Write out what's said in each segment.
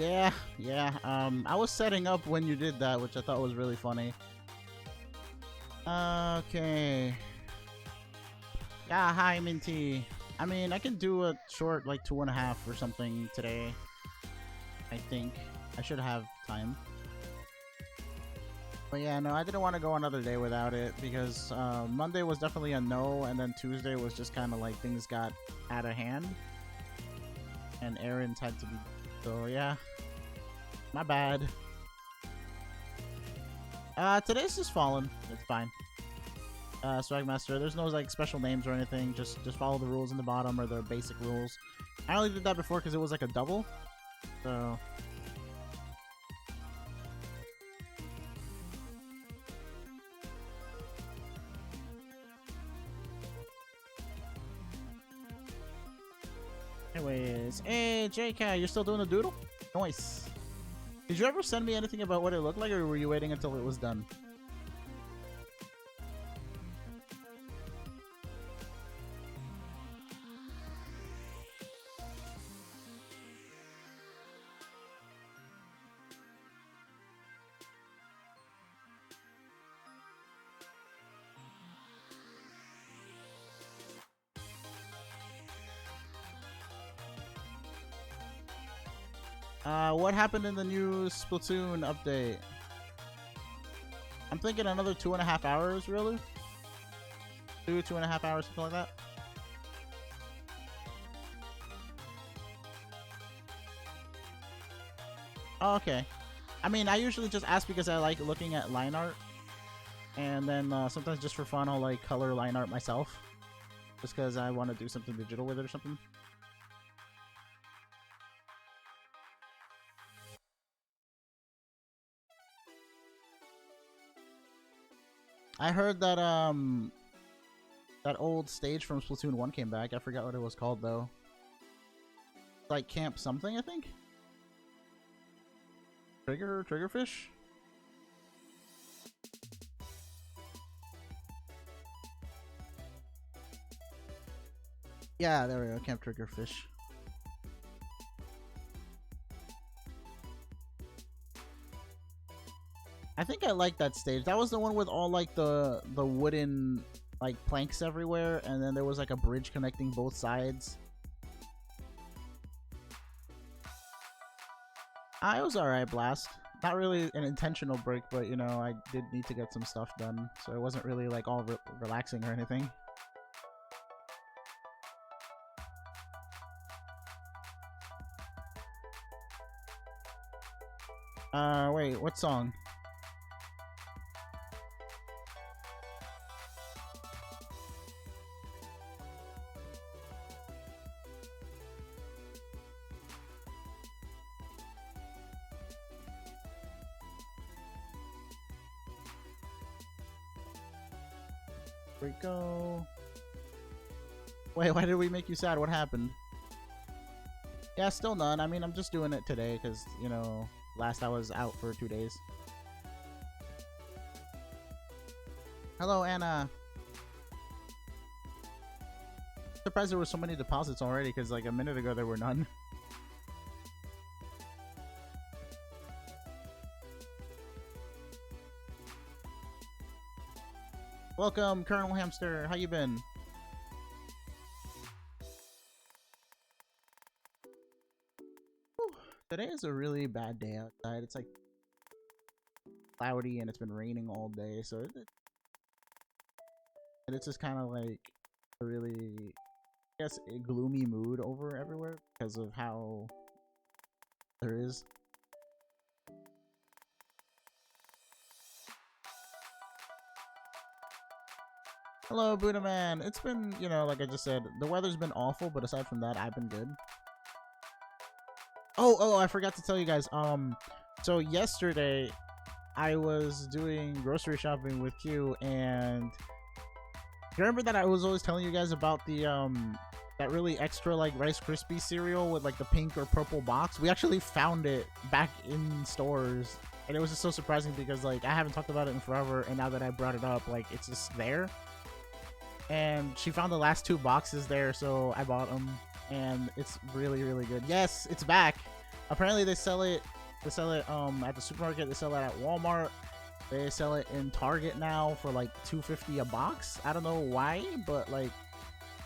Yeah. I was setting up when you did that, which I thought was really funny. Okay. Yeah, hi, Minty. I mean, I can do a short, like 2.5 or something today. I think. I should have time. But yeah, no, I didn't want to go another day without it because Monday was definitely a no, and then Tuesday was just kind of like things got out of hand. And errands had to be... So yeah. My bad. Today's just Fallen. It's fine. Swagmaster, there's no like special names or anything. Just follow the rules in the bottom or the basic rules. I only did that before because it was like a double. So... Anyways, hey JK, you're still doing the doodle? Nice. Did you ever send me anything about what it looked like, or were you waiting until it was done? What happened in the new Splatoon update? I'm thinking another 2.5 hours, really? 2.5 hours, something like that. Oh, okay. I mean, I usually just ask because I like looking at line art. And then sometimes just for fun, I'll like color line art myself. Just because I want to do something digital with it or something. I heard that that old stage from Splatoon 1 came back. I forgot what it was called though. Like Camp something, I think. Triggerfish? Yeah, there we go. Camp Triggerfish. I think I like that stage. That was the one with all like the wooden like planks everywhere, and then there was like a bridge connecting both sides. It was alright, Blast. Not really an intentional break, but you know, I did need to get some stuff done, so it wasn't really like all relaxing or anything. Wait, what song? Here we go. Wait, why did we make you sad? What happened? Yeah, still none. I mean, I'm just doing it today because, you know, last I was out for 2 days. Hello, Anna. Surprised there were so many deposits already because like a minute ago there were none. Welcome, Colonel Hamster. How you been? Whew. Today is a really bad day outside. It's like cloudy and it's been raining all day, so it's just kind of like a really, I guess, a gloomy mood over everywhere because of how there is. Hello, Buddha Man. It's been, you know, like I just said, the weather's been awful, but aside from that, I've been good. Oh, I forgot to tell you guys. So yesterday, I was doing grocery shopping with Q, and you remember that I was always telling you guys about the that really extra like Rice Krispie cereal with like the pink or purple box? We actually found it back in stores, and it was just so surprising because like I haven't talked about it in forever, and now that I brought it up, like it's just there. And she found the last 2 boxes there, so I bought them, and it's really, really good. Yes, it's back. Apparently they sell it. They sell it at the supermarket. They sell it at Walmart. They sell it in Target now for like $2.50 a box. I don't know why, but like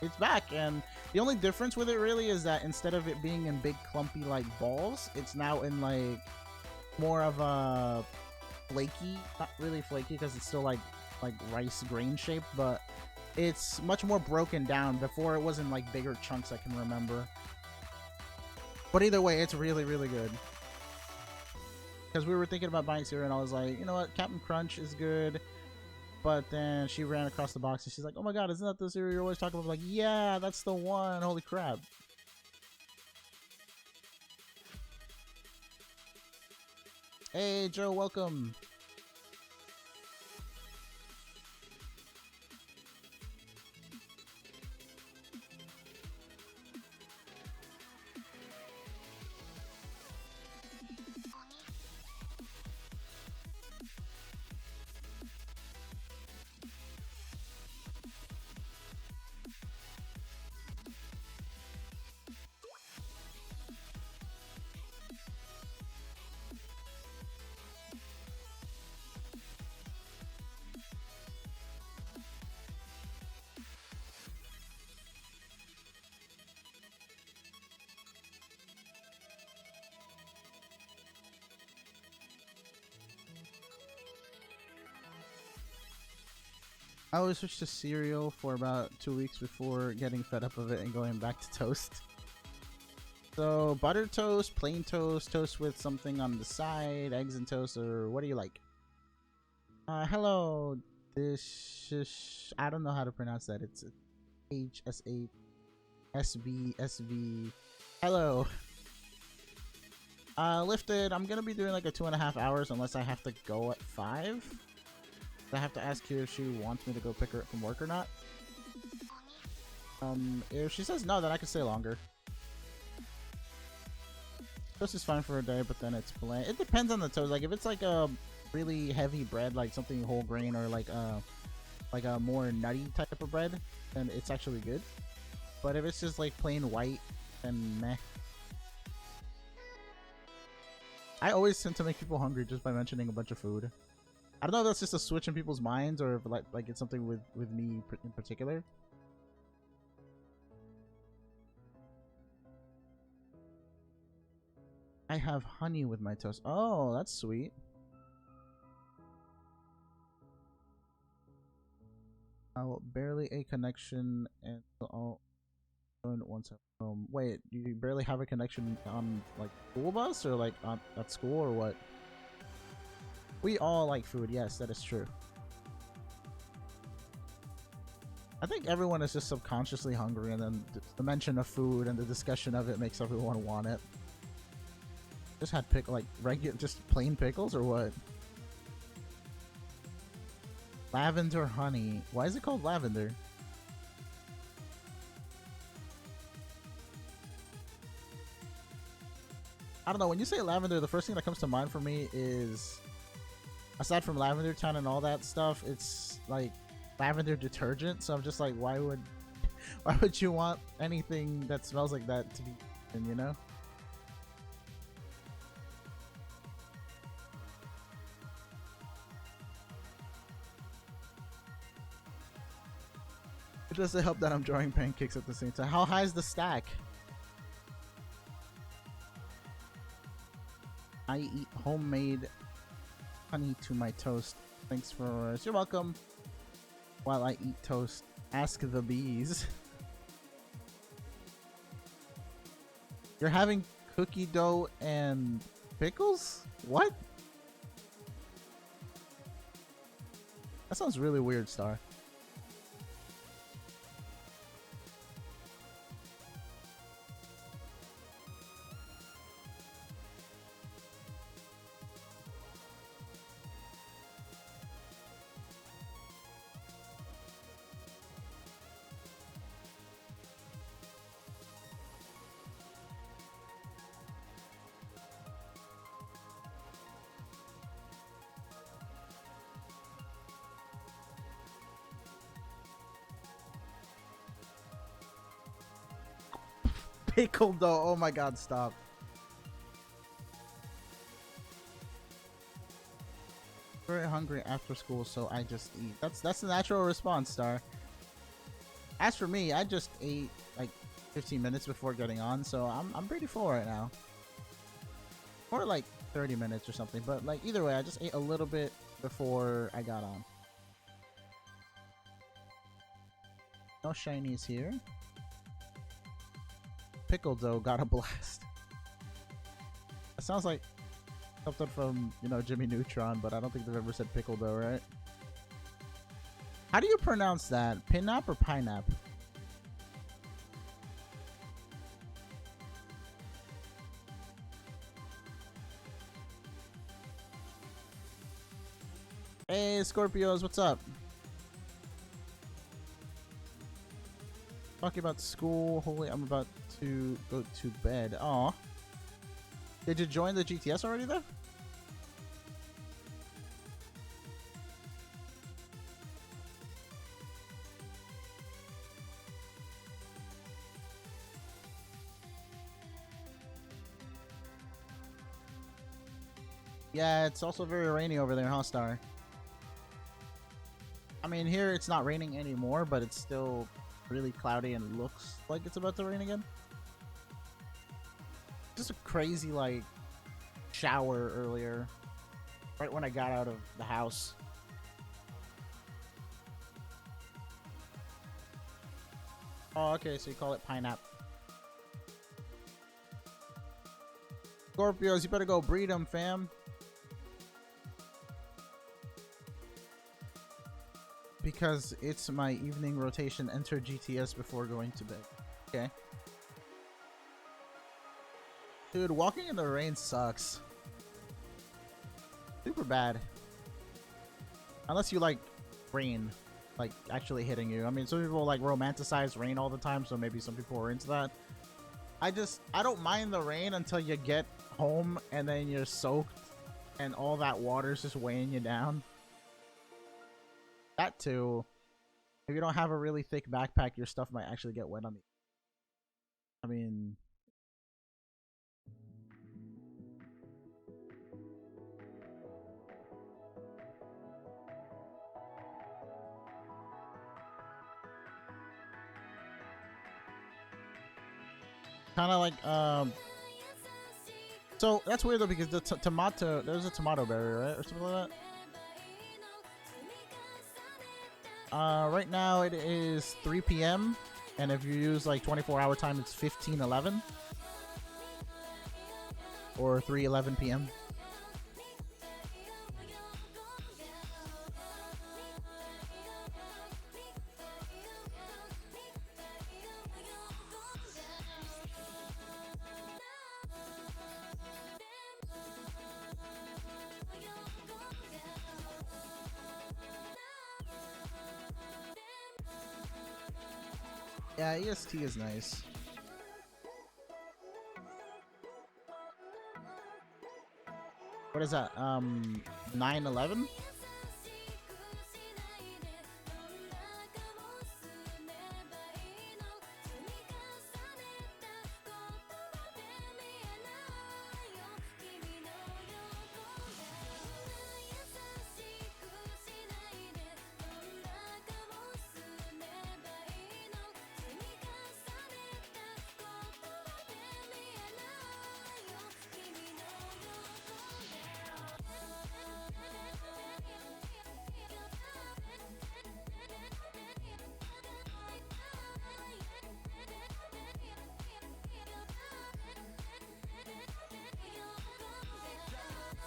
it's back. And the only difference with it really is that instead of it being in big clumpy like balls, it's now in like more of a flaky, not really flaky because it's still like rice grain shaped, but it's much more broken down. Before it was in like bigger chunks, I can remember. But either way, it's really, really good. Because we were thinking about buying cereal, and I was like, you know what, Captain Crunch is good. But then she ran across the box, and she's like, oh my god, isn't that the cereal you're always talking about? I'm like, yeah, that's the one. Holy crap. Hey, Joe, welcome. I always switched to cereal for about 2 weeks before getting fed up of it and going back to toast. So butter toast, plain toast, toast with something on the side, eggs and toast, or what do you like? Hello. This is, I don't know how to pronounce that. It's HSASBSV. Hello. Lifted. I'm gonna be doing like a 2.5 hours unless I have to go at 5. I have to ask her if she wants me to go pick her up from work or not. If she says no, then I can stay longer. Toast is fine for a day, but then it's bland. It depends on the toast. Like if it's like a really heavy bread, like something whole grain, or like a more nutty type of bread, then it's actually good. But if it's just like plain white, then meh. I always tend to make people hungry just by mentioning a bunch of food. I don't know if that's just a switch in people's minds or if like it's something with me in particular. I have honey with my toast. Oh, that's sweet. Barely a connection and I'll join once at home. Wait, you barely have a connection on like school bus or like at school or what? We all like food, yes, that is true. I think everyone is just subconsciously hungry, and then the mention of food and the discussion of it makes everyone want it. Just had like regular, just plain pickles or what? Lavender honey. Why is it called lavender? I don't know. When you say lavender, the first thing that comes to mind for me is, aside from Lavender Town and all that stuff, it's like lavender detergent. So I'm just like, why would you want anything that smells like that to be, you know? It doesn't help that I'm drawing pancakes at the same time. How high is the stack? I eat homemade honey to my toast. Thanks for... You're welcome. While I eat toast, ask the bees. You're having cookie dough and pickles? What? That sounds really weird, Star. Pickle dough. Oh my god, stop. hungry after school, so I just eat. That's the natural response, Star. As for me, I just ate like 15 minutes before getting on, so I'm pretty full right now. Or like 30 minutes or something, but like either way, I just ate a little bit before I got on. No shinies here. Pickle dough got a blast. It sounds like something from, you know, Jimmy Neutron, but I don't think they've ever said pickle dough, right? How do you pronounce that? Pinap or pinap? Hey, Scorpios, what's up? Talking about school. Holy, I'm about to go to bed. Aw. Did you join the GTS already, though? Yeah, it's also very rainy over there, huh, Star? I mean, here it's not raining anymore, but it's still really cloudy and looks like it's about to rain again. Just a crazy, like, shower earlier, right when I got out of the house. Oh, okay, so you call it pineapple. Scorpios, you better go breed them, fam. Because it's my evening rotation. Enter GTS before going to bed. Okay. Dude, walking in the rain sucks. Super bad. Unless you like rain, like actually hitting you. I mean, some people like romanticize rain all the time, so maybe some people are into that. I don't mind the rain until you get home and then you're soaked and all that water's just weighing you down. That too. If you don't have a really thick backpack, your stuff might actually get wet on the... I mean... kind of like, so that's weird though, because the tomato, there's a tomato berry, right? Or something like that. Right now it is 3 p.m. and if you use like 24-hour time, it's 15:11 or 3:11 p.m. Yeah, EST is nice. What is that? 9/11?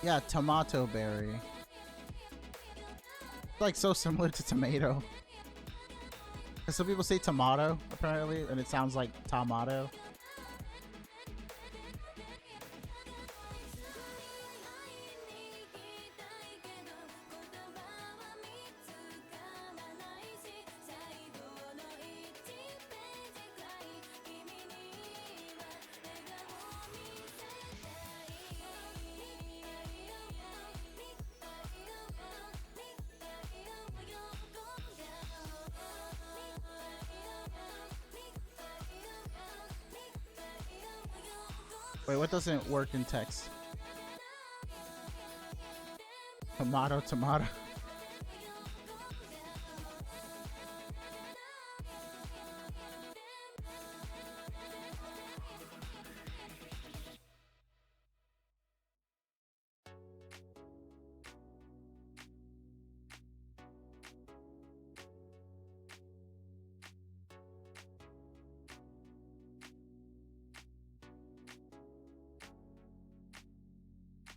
Yeah, tomato berry. It's like so similar to tomato. Some people say tomato, apparently, and it sounds like tomato. Wait, what doesn't work in text? Tomato, tomato.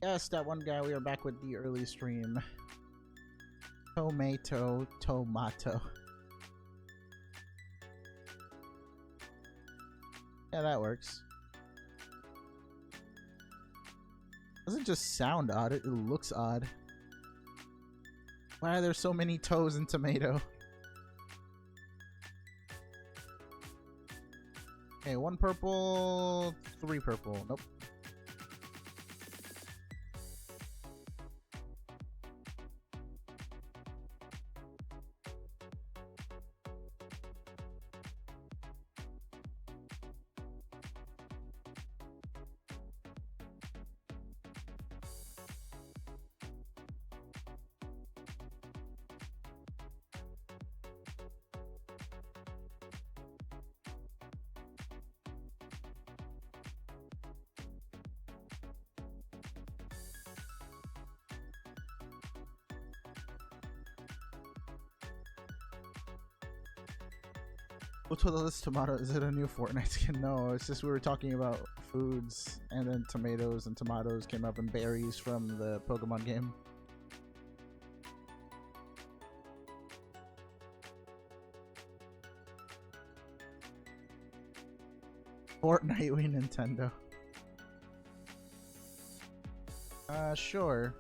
Yes, that one guy. We are back with the early stream. Tomato. Yeah, that works. Doesn't just sound odd, it looks odd. Why are there so many toes in tomato? Okay, 1 purple, 3 purple. Nope. What's with all this tomato? Is it a new Fortnite skin? No, it's just we were talking about foods, and then tomatoes and tomatoes came up, and berries from the Pokemon game. Fortnite, we Nintendo. Sure.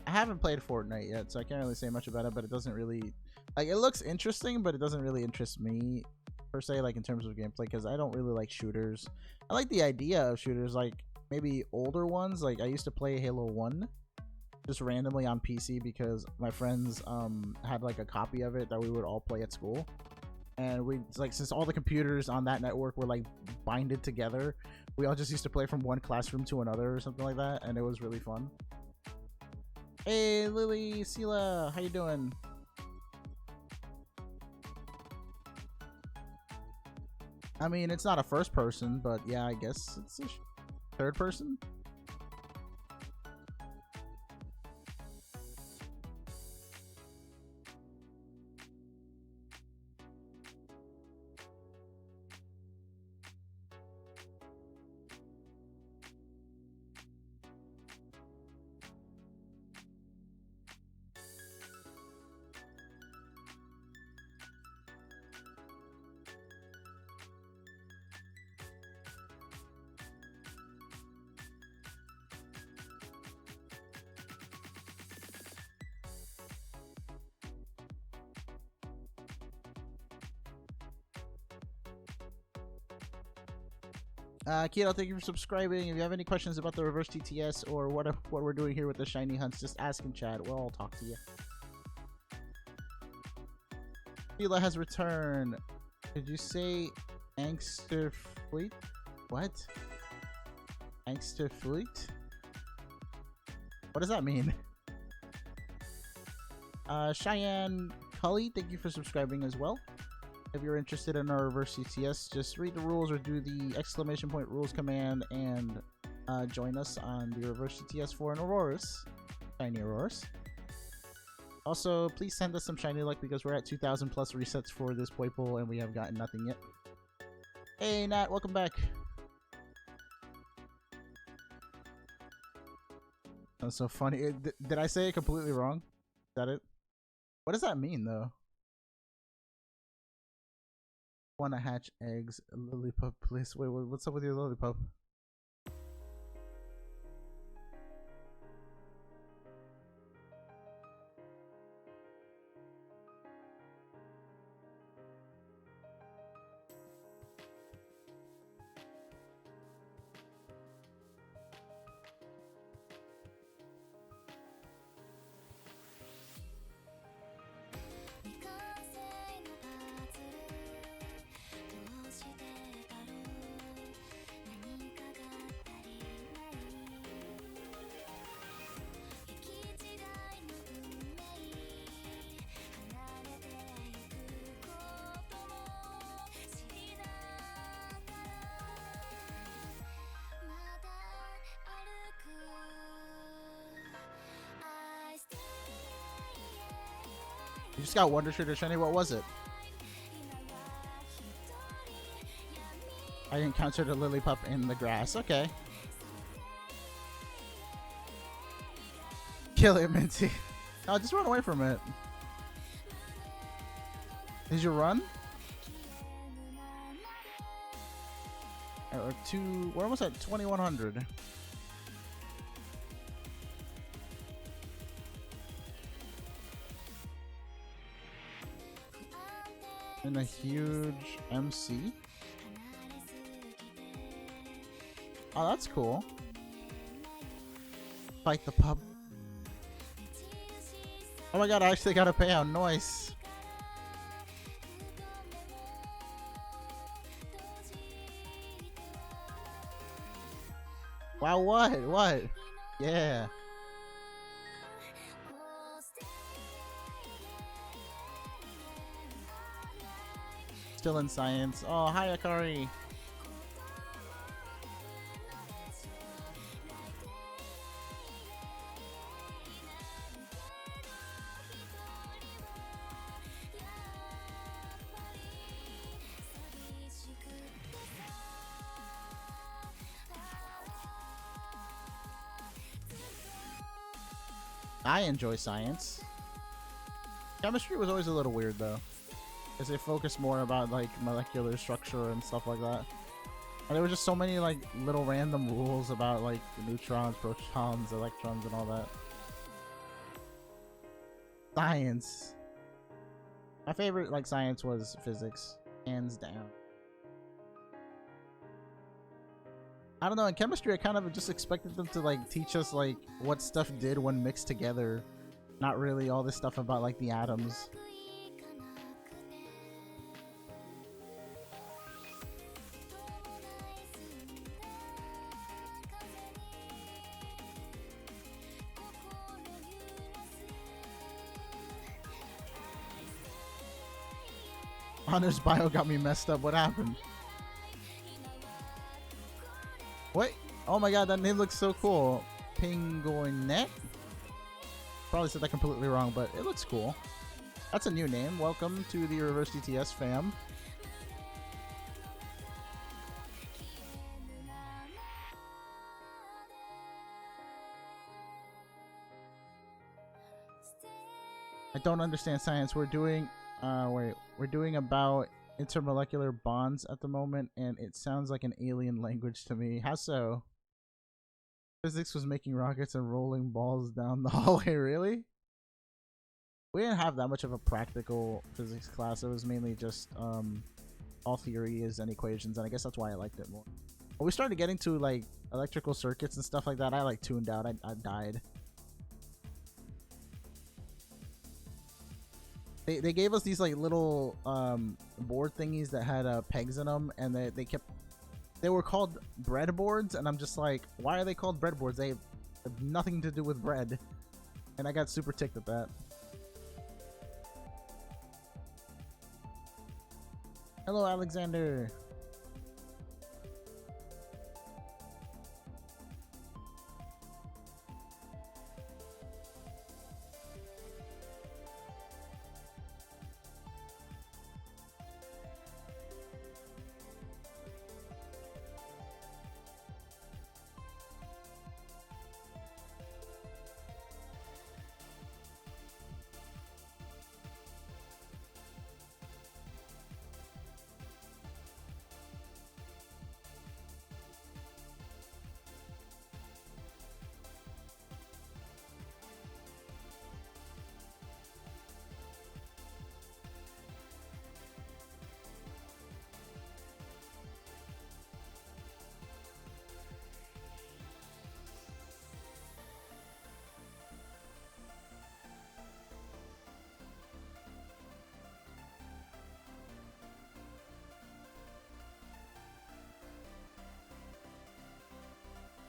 I haven't played Fortnite yet, so I can't really say much about it, but it doesn't really... Like, it looks interesting, but it doesn't really interest me, per se, like, in terms of gameplay, because I don't really like shooters. I like the idea of shooters, like, maybe older ones. Like, I used to play Halo 1, just randomly on PC, because my friends, had, like, a copy of it that we would all play at school. And we, like, since all the computers on that network were, like, binded together, we all just used to play from one classroom to another or something like that, and it was really fun. Hey, Lily, Sela, how you doing? I mean, it's not a first person, but yeah, I guess it's a third person. Keto, thank you for subscribing. If you have any questions about the reverse GTS or what we're doing here with the shiny hunts, just ask in chat. We'll all talk to you. Sheila has returned. Did you say Angster Fleet? What? Angster Fleet? What does that mean? Cheyenne Cully, thank you for subscribing as well. If you're interested in our reverse CTS, just read the rules or do the ! rules command and join us on the reverse CTS for an Aurorus. Shiny Aurorus. Also, please send us some shiny luck because we're at 2,000 plus resets for this Poipole and we have gotten nothing yet. Hey Nat, welcome back. That's so funny. Did I say it completely wrong? Is that it? What does that mean though? Wanna hatch eggs, Lillipup, please. Wait, what's up with your Lillipup? You just got Wonder Trader Shiny. What was it? I encountered a Lillipup in the grass. Okay. Kill it, Minty. No, just run away from it. Did you run? We're almost at 2100. And a huge MC. Oh, that's cool. Fight the pup. Oh my god, I actually got a payout. Nice. Wow, what? What? Yeah. Still in science. Oh, hi, Akari. I enjoy science. Chemistry was always a little weird though, because they focused more about like molecular structure and stuff like that. And there were just so many like little random rules about like neutrons, protons, electrons, and all that. Science. My favorite like science was physics, hands down. I don't know, in chemistry I kind of just expected them to like teach us like what stuff did when mixed together. Not really all this stuff about like the atoms. Honors bio got me messed up. What happened? What? Oh my god, that name looks so cool. Pingoinet? Probably said that completely wrong, but it looks cool. That's a new name. Welcome to the Reverse GTS fam. I don't understand science. We're doing about intermolecular bonds at the moment, and it sounds like an alien language to me. How so? Physics was making rockets and rolling balls down the hallway. Really? We didn't have that much of a practical physics class. It was mainly just all theories and equations, and I guess that's why I liked it more. When we started getting to like electrical circuits and stuff like that, I like tuned out. I died. They gave us these like little board thingies that had pegs in them, and they were called breadboards, and I'm just like, why are they called breadboards? They have nothing to do with bread, and I got super ticked at that. Hello, Alexander.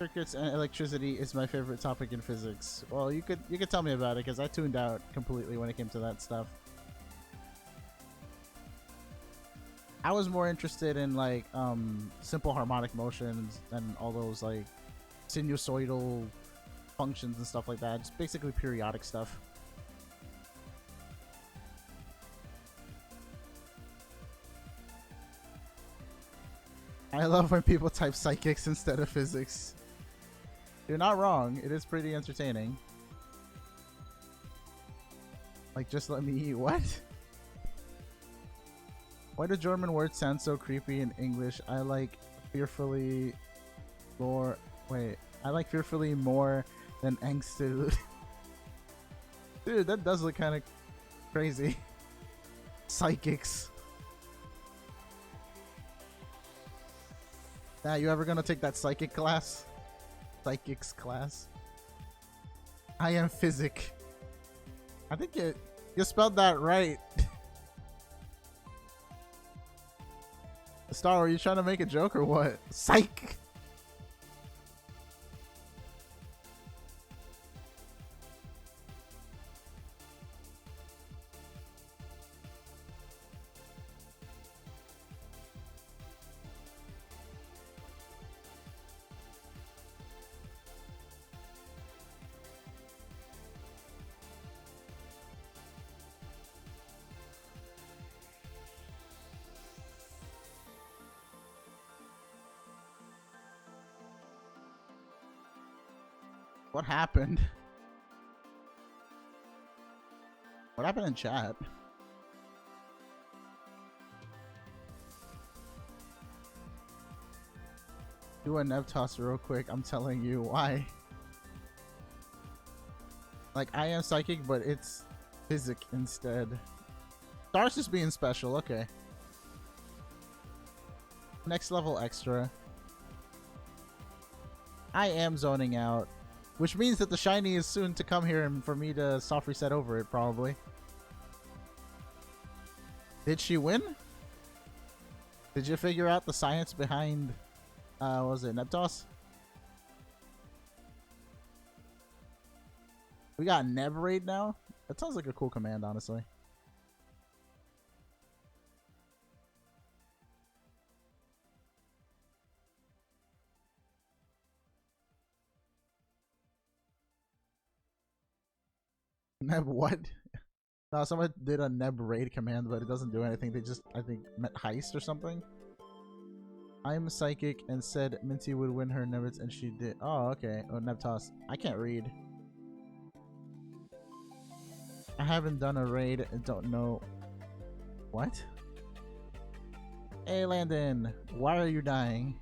Circuits and electricity is my favorite topic in physics. Well, you could tell me about it, because I tuned out completely when it came to that stuff. I was more interested in like simple harmonic motions and all those like sinusoidal functions and stuff like that. Just basically periodic stuff. I love when people type psychics instead of physics. You're not wrong. It is pretty entertaining. Like, just let me eat. What? Why do German words sound so creepy in English? I like fearfully more. Wait. I like fearfully more than angsted. Dude, that does look kind of crazy. Psychics. Nah, you ever gonna take that psychic class? Psychics class? I am physic. I think you spelled that right. Star, are you trying to make a joke or what? Psych! What happened? What happened in chat? Do a nev toss real quick. I'm telling you why. Like, I am psychic, but it's physic instead. Star's just being special. Okay. Next level extra. I am zoning out. Which means that the shiny is soon to come here and for me to soft reset over it, probably. Did she win? Did you figure out the science behind, what was it, Neptos? We got Neb Raid now? That sounds like a cool command, honestly. Neb what? No, someone did a Neb Raid command, but it doesn't do anything. They just, I think, meant heist or something. I'm psychic and said Minty would win her Nebbits, and she did. Oh, okay. Oh, Nebtos. I can't read. I haven't done a raid and don't know. What? Hey, Landon. Why are you dying?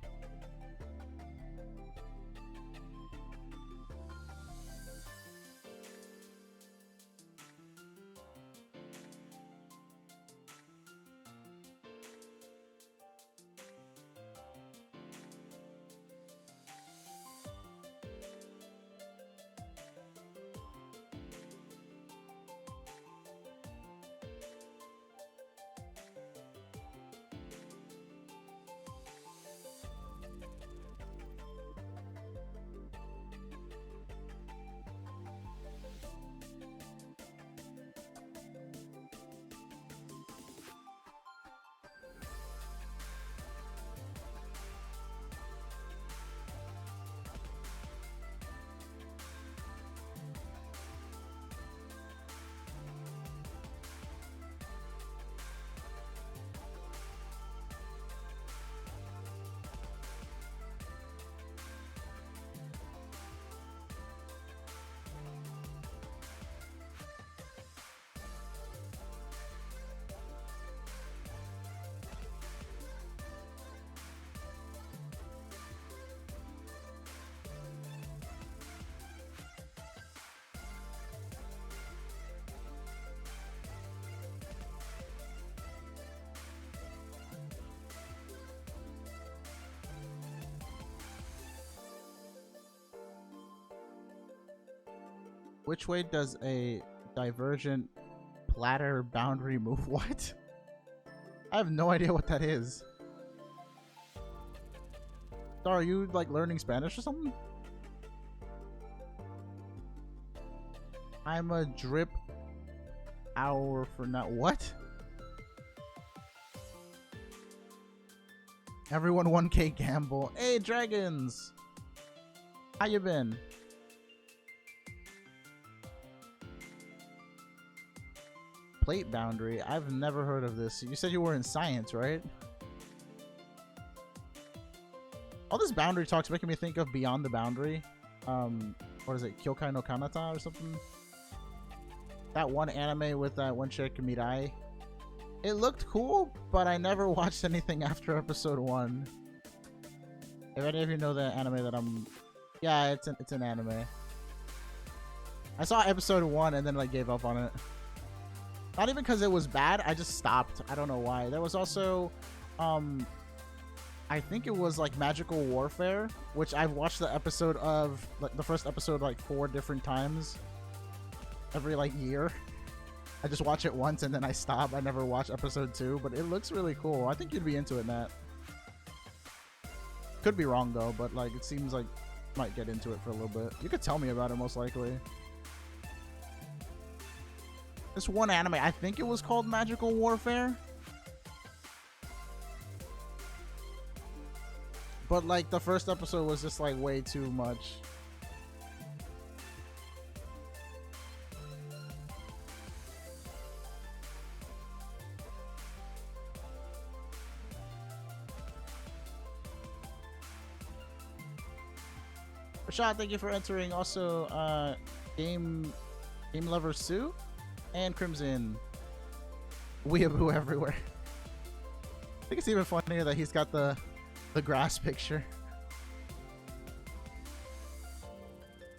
Which way does a divergent platter boundary move? What? I have no idea what that is. So are you like learning Spanish or something? I'm a drip hour for now. What? Everyone 1K gamble. Hey, dragons! How you been? Plate boundary? I've never heard of this. You said you were in science, right? All this boundary talk's making me think of Beyond the Boundary. What is it? Kyokai no Kanata or something? That one anime with that one chick, Mirai. It looked cool, but I never watched anything after episode 1. If any of you know the anime that I'm... Yeah, it's an anime. I saw episode 1 and then like gave up on it. Not even because it was bad, I just stopped. I don't know why. There was also... I think it was like Magical Warfare, which I've watched the episode of, like the first episode like 4 different times every like year. I just watch it once and then I stop. I never watch episode 2, but it looks really cool. I think you'd be into it, Nat. Could be wrong though, but like it seems like you might get into it for a little bit. You could tell me about it most likely. This one anime, I think it was called Magical Warfare. But like the first episode was just like way too much. Rashad, thank you for entering. Also, Game Lover Sue and Crimson. Weeaboo everywhere. I think it's even funnier that he's got the grass picture.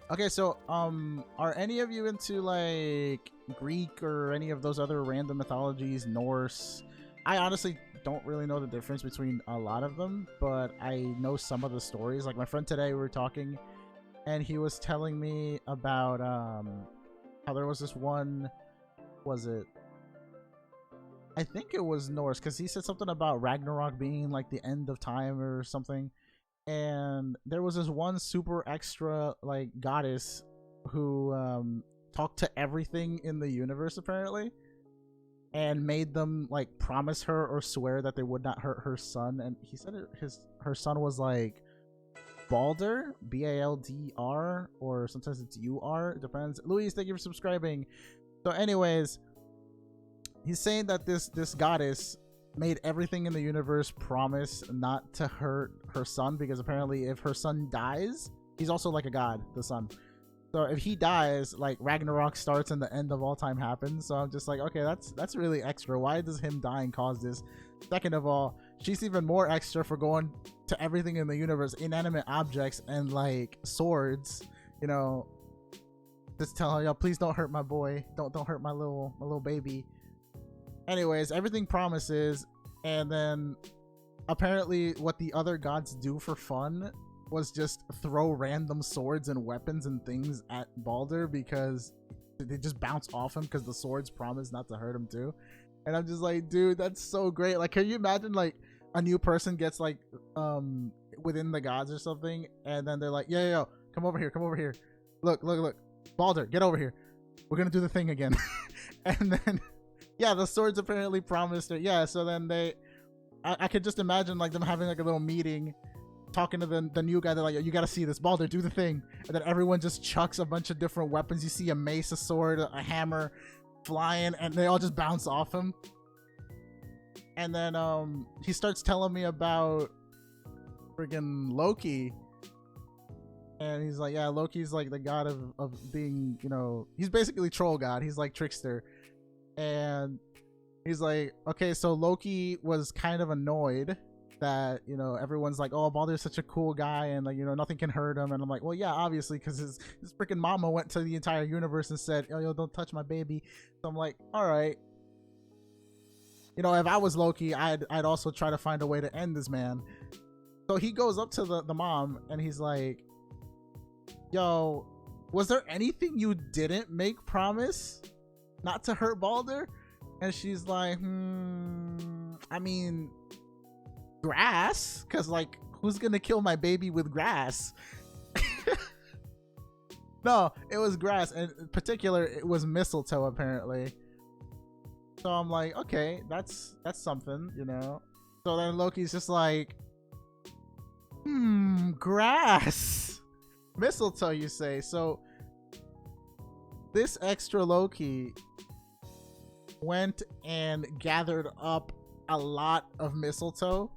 Okay, so are any of you into like Greek or any of those other random mythologies, Norse? I honestly don't really know the difference between a lot of them, but I know some of the stories. Like my friend today, we were talking and he was telling me about how there was this one, was it, I think it was Norse, because he said something about Ragnarok being like the end of time or something, and there was this one super extra like goddess who talked to everything in the universe apparently, and made them like promise her or swear that they would not hurt her son. And he said her son was like Balder, B-A-L-D-R, or sometimes it's U-R, it depends. Luis, thank you for subscribing. So anyways, he's saying that this goddess made everything in the universe promise not to hurt her son, because apparently if her son dies, he's also like a god, the son. So if he dies, like Ragnarok starts and the end of all time happens. So I'm just like, okay, that's really extra. Why does him dying cause this? Second of all, she's even more extra for going to everything in the universe, inanimate objects and like swords, you know, just tell her, yo, please don't hurt my boy. Don't hurt my little baby. Anyways, everything promises, and then apparently what the other gods do for fun was just throw random swords and weapons and things at Balder, because they just bounce off him because the swords promise not to hurt him too. And I'm just like, dude, that's so great. Like, can you imagine like a new person gets like within the gods or something, and then they're like, yo, come over here, look, Balder, get over here, we're gonna do the thing again. And then yeah, the swords apparently promised it. Yeah, so then I could just imagine like them having like a little meeting, talking to the new guy. They're like, you gotta see this, Balder, do the thing. And then everyone just chucks a bunch of different weapons. You see a mace, a sword, a hammer flying, and they all just bounce off him. And then he starts telling me about friggin' Loki. And he's like, yeah, Loki's like the god of being, you know, he's basically troll god. He's like trickster. And he's like, okay, so Loki was kind of annoyed that, you know, everyone's like, oh, Balder's such a cool guy and like, you know, nothing can hurt him. And I'm like, well, yeah, obviously, because his freaking mama went to the entire universe and said, yo, don't touch my baby. So I'm like, all right, you know, if I was Loki, I'd also try to find a way to end this man. So he goes up to the mom and he's like, yo, was there anything you didn't make promise not to hurt Balder? And she's like, I mean, grass, because like, who's gonna kill my baby with grass? No, it was grass, and in particular it was mistletoe apparently. So I'm like, okay, that's something, you know. So then Loki's just like, grass, mistletoe, you say? So this extra Loki went and gathered up a lot of mistletoe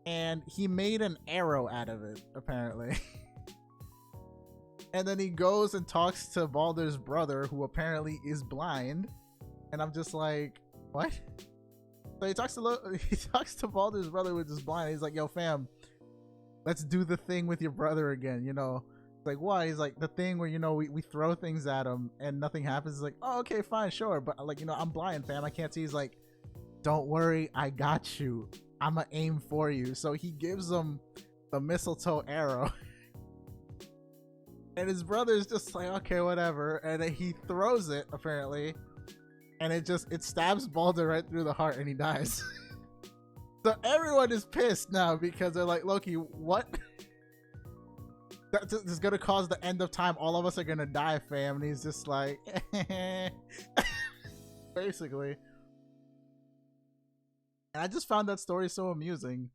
and he made an arrow out of it, apparently. And then he goes and talks to Baldur's brother, who apparently is blind. And I'm just like, what? So he talks to Baldur's brother, which is blind. He's like, yo, fam, let's do the thing with your brother again, you know? It's like, what? He's like, the thing where, you know, we throw things at him and nothing happens. He's like, oh, okay, fine, sure. But, like, you know, I'm blind, fam. I can't see. He's like, don't worry, I got you. I'ma aim for you. So he gives him the mistletoe arrow. And his brother's just like, okay, whatever. And then he throws it, apparently. And it stabs Baldur right through the heart and he dies. So everyone is pissed now because they're like, Loki, what? That is gonna cause the end of time. All of us are gonna die, fam. And he's just like, basically. And I just found that story so amusing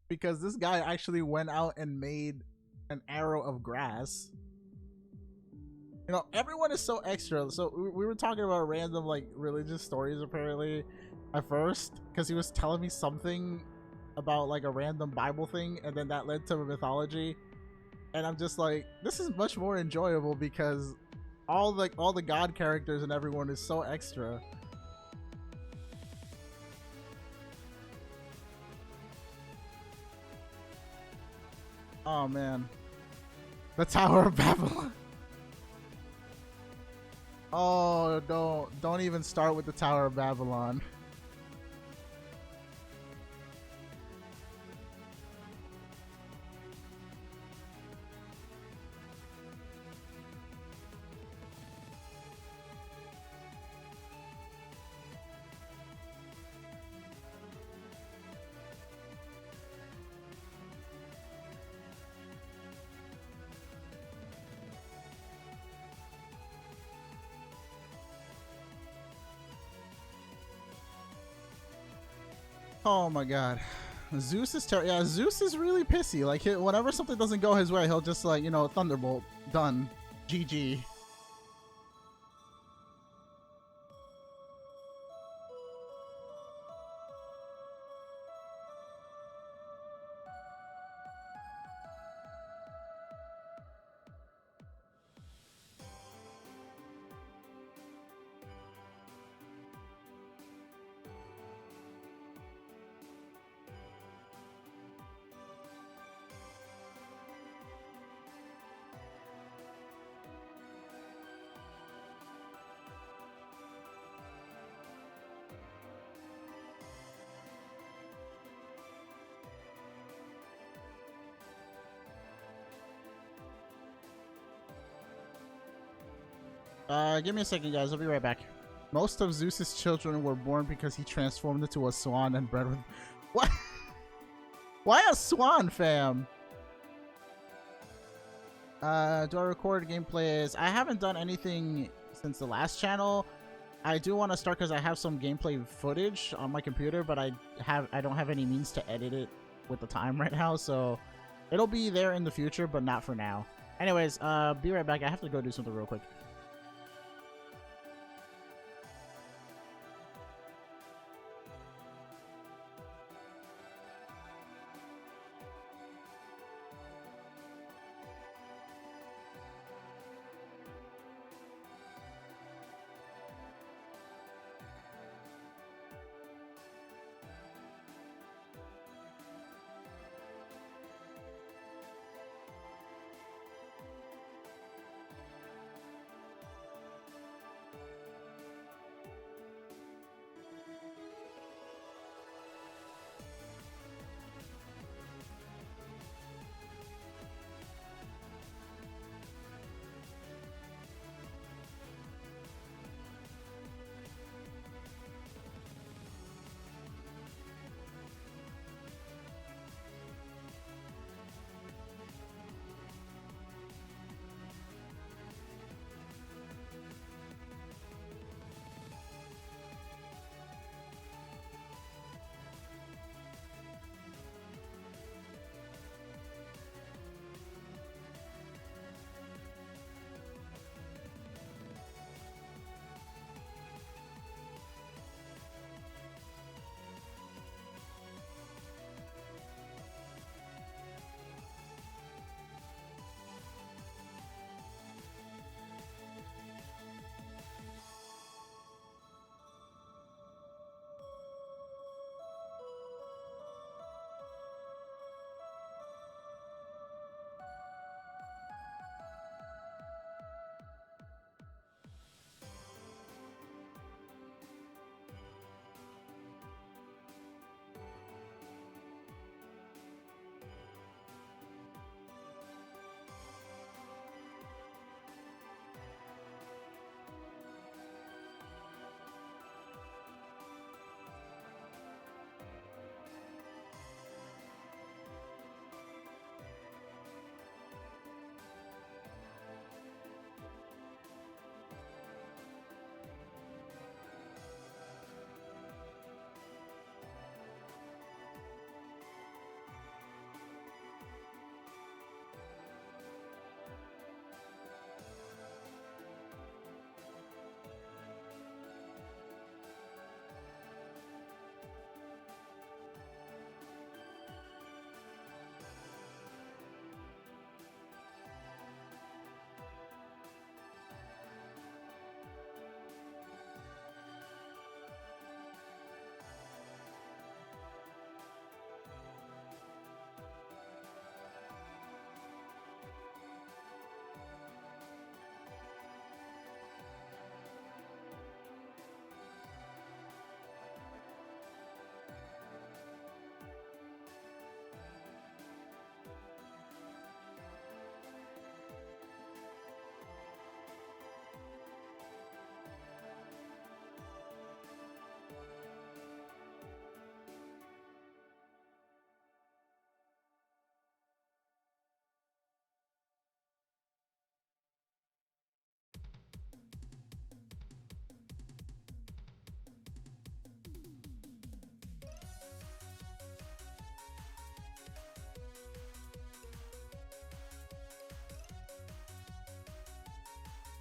because this guy actually went out and made an arrow of grass. You know, everyone is so extra. So we were talking about random like religious stories apparently at first because he was telling me something about like a random Bible thing, and then that led to mythology. And I'm just like, this is much more enjoyable because all the god characters and everyone is so extra. Oh man, the Tower of Babylon. Oh, don't even start with the Tower of Babylon. Oh my god. Zeus is yeah, Zeus is really pissy. Like, whenever something doesn't go his way, he'll just like, you know, thunderbolt. Done. GG. Give me a second, guys. I'll be right back. Most of Zeus's children were born because he transformed into a swan and bred with... What? Why a swan, fam? Do I record gameplays? I haven't done anything since the last channel. I do want to start because I have some gameplay footage on my computer, but I don't have any means to edit it with the time right now, so it'll be there in the future, but not for now. Anyways, be right back. I have to go do something real quick.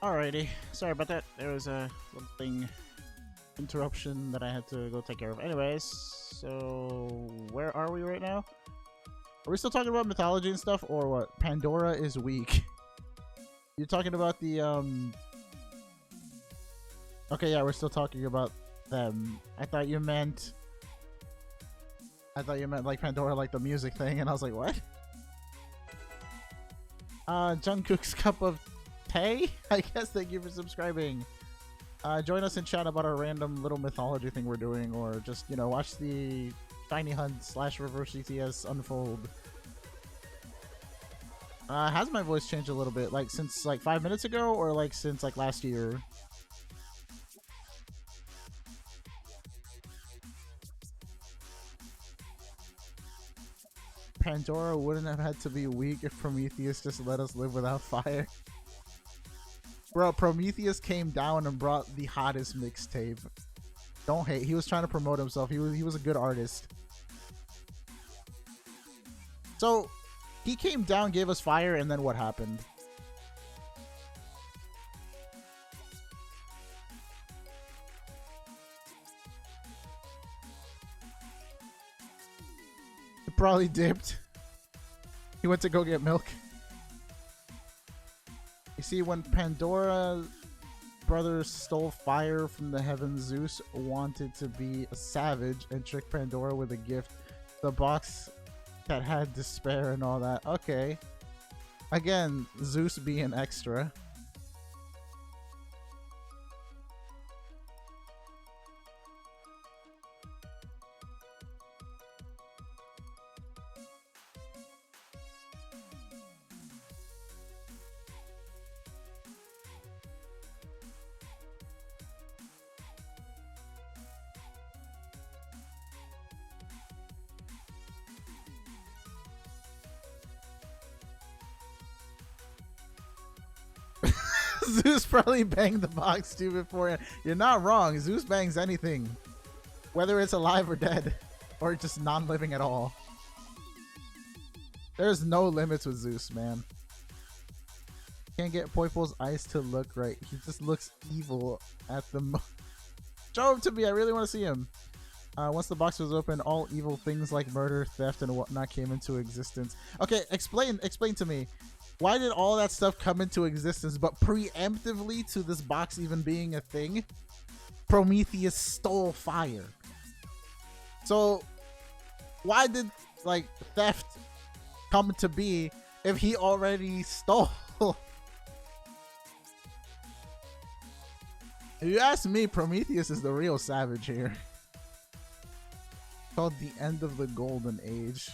Alrighty, sorry about that. There was a little thing, interruption that I had to go take care of. Anyways, so where are we right now? Are we still talking about mythology and stuff, or what? Pandora is weak. You're talking about the Okay, yeah, we're still talking about them. I thought you meant like Pandora, like the music thing, and I was like, what? Jungkook's cup of tea? I guess. Thank you for subscribing. Join us in chat about our random little mythology thing we're doing, or just, you know, watch the Shiny Hunt / reverse GTS unfold. Has my voice changed a little bit, like since like 5 minutes ago, or like since like last year? Pandora wouldn't have had to be weak if Prometheus just let us live without fire. Bro, Prometheus came down and brought the hottest mixtape. Don't hate. He was trying to promote himself. He was a good artist. So, he came down, gave us fire, and then what happened? He probably dipped. He went to go get milk. You see, when Pandora brothers stole fire from the heavens, Zeus wanted to be a savage and trick Pandora with a gift. The box that had despair and all that. Okay. Again, Zeus being extra. Zeus probably banged the box too before. You're not wrong. Zeus bangs anything, whether it's alive or dead, or just non-living at all. There's no limits with Zeus, man. Can't get Poipole's eyes to look right. He just looks evil at the Show him to me. I really want to see him. Once the box was open, all evil things like murder, theft, and whatnot came into existence. Okay, explain to me. Why did all that stuff come into existence, but preemptively to this box even being a thing, Prometheus stole fire? So why did like theft come to be if he already stole? If you ask me, Prometheus is the real savage here. Called the end of the golden age.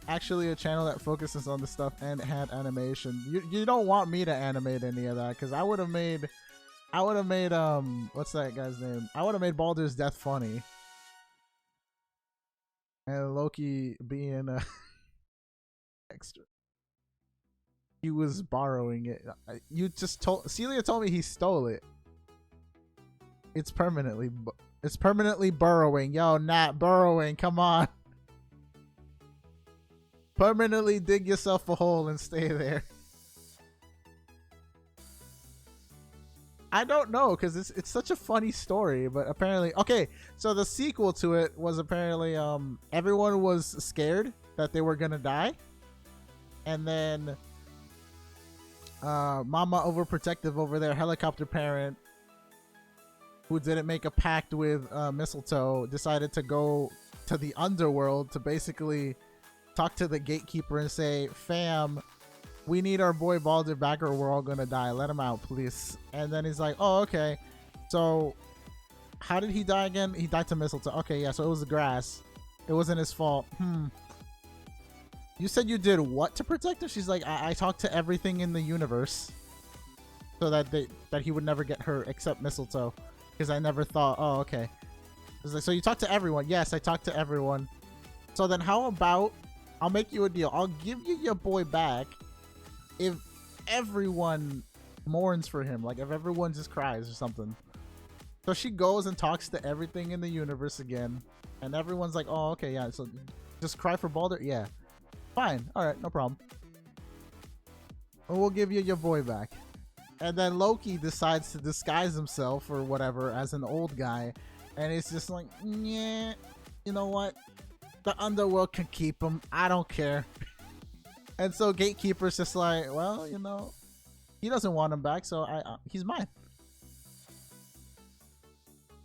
Actually a channel that focuses on the stuff and had animation. You don't want me to animate any of that, because I would have made what's that guy's name? I would have made Baldur's Death funny. And Loki being a extra. He was borrowing it. You just told Celia told me he stole it. It's permanently burrowing. Yo, not burrowing. Come on. Permanently dig yourself a hole and stay there. I don't know, because it's such a funny story, but apparently okay, so the sequel to it was apparently everyone was scared that they were gonna die, and then mama overprotective over there, helicopter parent who didn't make a pact with Mistletoe, decided to go to the underworld to basically talk to the gatekeeper and say, fam, we need our boy Baldur back or we're all gonna die. Let him out, please. And then he's like, oh, okay. So how did he die again? He died to Mistletoe. Okay, yeah, so it was the grass. It wasn't his fault. You said you did what to protect her? She's like, I talked to everything in the universe so that he would never get hurt except Mistletoe. Because I never thought, oh, okay. It's like, so you talked to everyone. Yes, I talked to everyone. So then how about I'll make you a deal. I'll give you your boy back if everyone mourns for him. Like if everyone just cries or something. So she goes and talks to everything in the universe again. And everyone's like, oh, okay, yeah. So just cry for Baldur? Yeah. Fine. All right, no problem. We'll give you your boy back. And then Loki decides to disguise himself or whatever as an old guy. And it's just like, yeah, you know what? The underworld can keep him. I don't care. And so Gatekeeper's just like, well, you know, he doesn't want him back, so he's mine.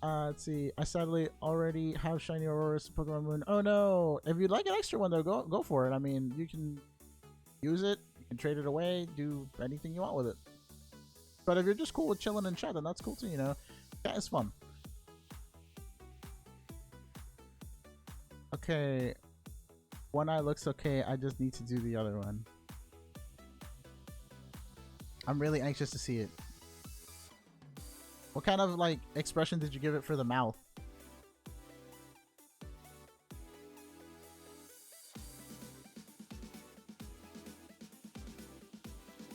Let's see. I sadly already have shiny Aurorus Pokemon Moon. Oh no! If you'd like an extra one though, go for it. I mean, you can use it, you can trade it away, do anything you want with it. But if you're just cool with chilling and chat, then that's cool too, you know? That is fun. Okay. One eye looks okay, I just need to do the other one. I'm really anxious to see it. What kind of, like, expression did you give it for the mouth?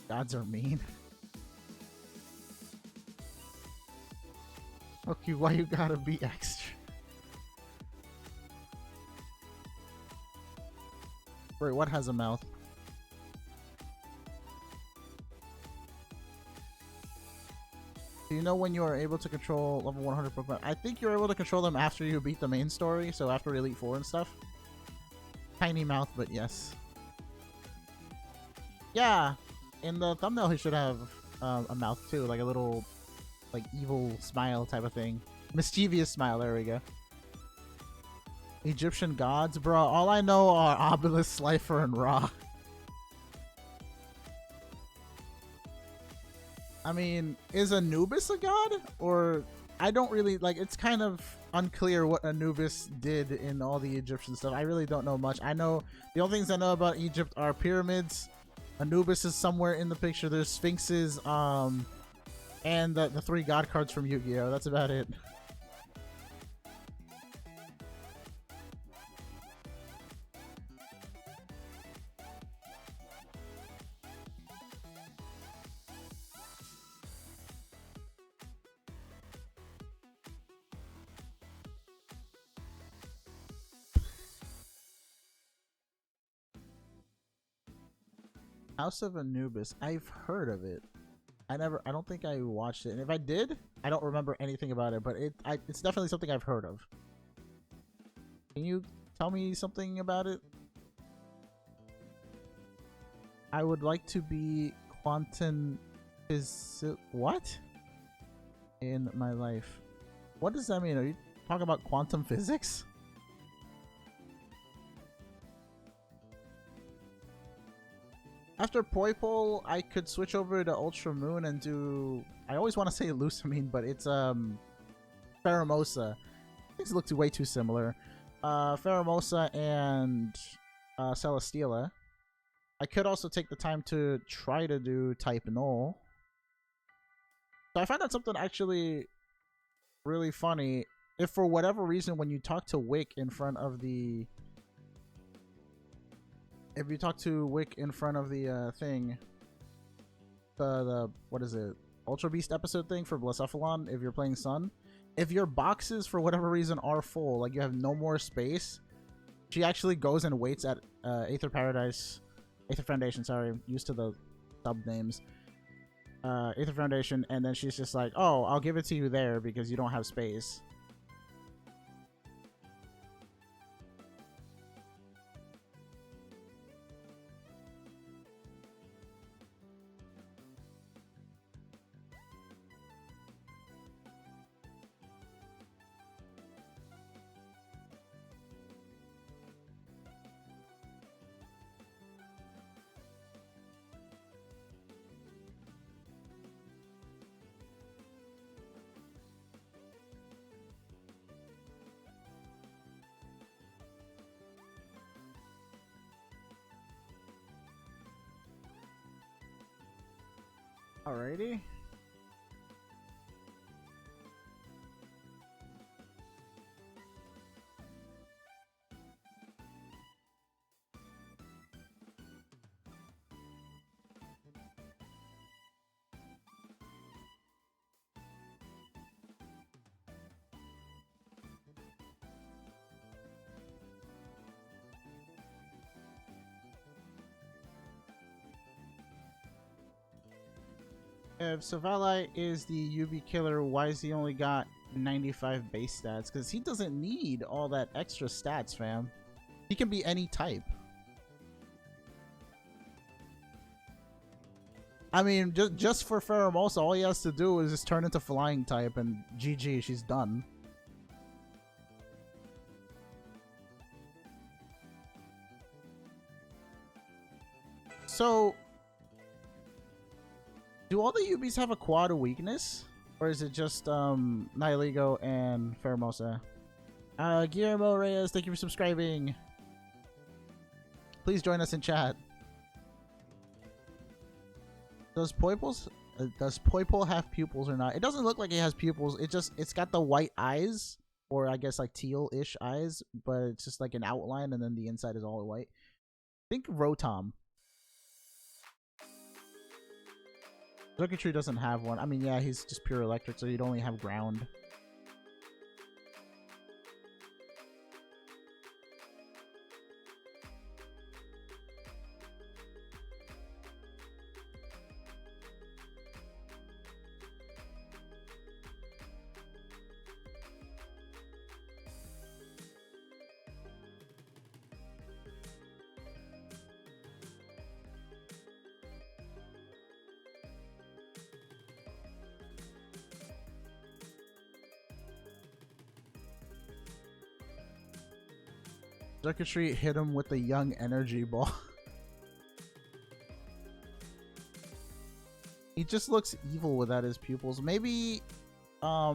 Gods are mean. Okay, why you gotta be extra? Wait, what has a mouth? Do you know when you are able to control level 100 Pokemon? I think you're able to control them after you beat the main story, so after Elite Four and stuff. Tiny mouth, but yes. Yeah, in the thumbnail he should have a mouth too, like a little, like, evil smile type of thing. Mischievous smile, there we go. Egyptian gods? Bro, all I know are Obelisk, Slifer, and Ra. I mean, is Anubis a god? Or, I don't really, like, it's kind of unclear what Anubis did in all the Egyptian stuff. I really don't know much. I know, the only things I know about Egypt are pyramids. Anubis is somewhere in the picture. There's sphinxes, and the 3 god cards from Yu-Gi-Oh! That's about it. House of Anubis. I've heard of it. I don't think I watched it. And if I did, I don't remember anything about it, but it's definitely something I've heard of. Can you tell me something about it? I would like to be quantum what? In my life. What does that mean? Are you talking about quantum physics? After Poipole, I could switch over to Ultra Moon and do... I always want to say Lusamine, but it's Pheromosa. Things look way too similar. Pheromosa and Celesteela. I could also take the time to try to do Type Null. So I found out something actually really funny. If for whatever reason when you talk to Wick in front of the... If you talk to Wick in front of the thing, the what is it, Ultra Beast episode thing for Blacephalon, if you're playing Sun, if your boxes for whatever reason are full, like you have no more space, she actually goes and waits at Aether Foundation, sorry, used to the sub names, Aether Foundation, and then she's just like, oh, I'll give it to you there because you don't have space. Alrighty. If Savalite is the UV killer, why has he only got 95 base stats? Because he doesn't need all that extra stats, fam. He can be any type. I mean, just for Pheromosa, all he has to do is just turn into flying type and GG, she's done. So, do all the UBs have a quad weakness? Or is it just Nihiligo and Pheromosa? Guillermo Reyes, thank you for subscribing. Please join us in chat. Does Poipole have pupils or not? It doesn't look like it has pupils. It's got the white eyes, or I guess like teal-ish eyes, but it's just like an outline, and then the inside is all white. Think Rotom. Circuitry doesn't have one. I mean, yeah, he's just pure electric, so you'd only have ground. Circuitry hit him with the young energy ball. He just looks evil without his pupils. Maybe, I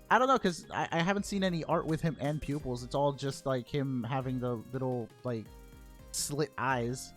don't know, because I haven't seen any art with him and pupils. It's all just like him having the little, like, slit eyes.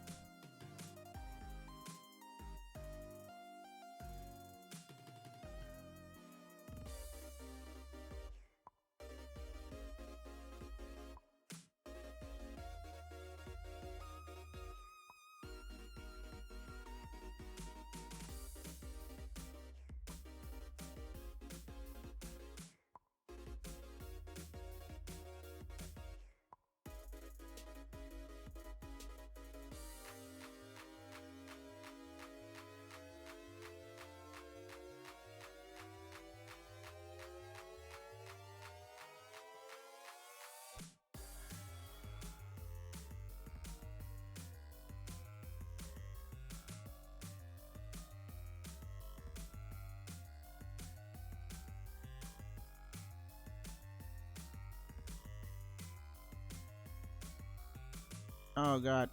Oh god.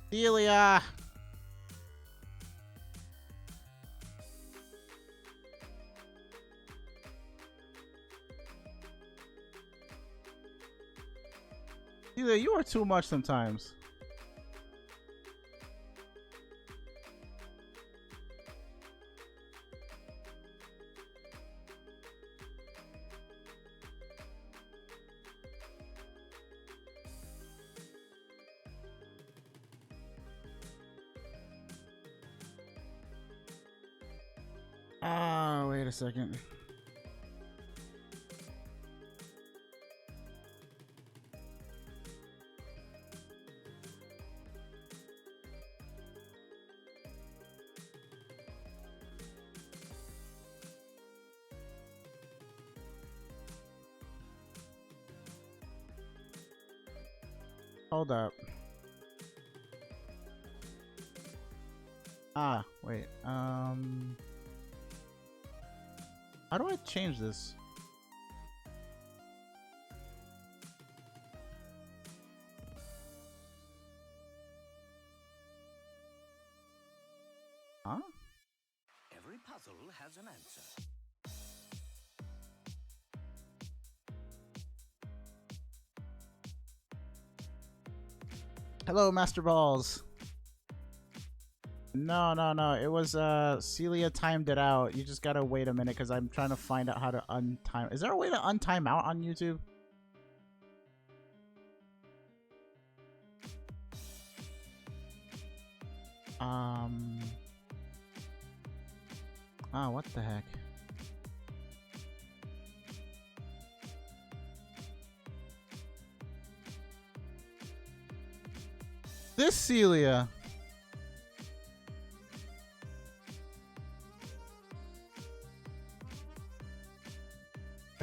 Delia! Delia, you are too much sometimes. Wait a second. Hold up. Ah, wait. How do I change this? Huh? Every puzzle has an answer. Hello, Master Balls. No. It was Celia timed it out. You just gotta wait a minute because I'm trying to find out how to untime. Is there a way to untime out on YouTube? What the heck? This Celia.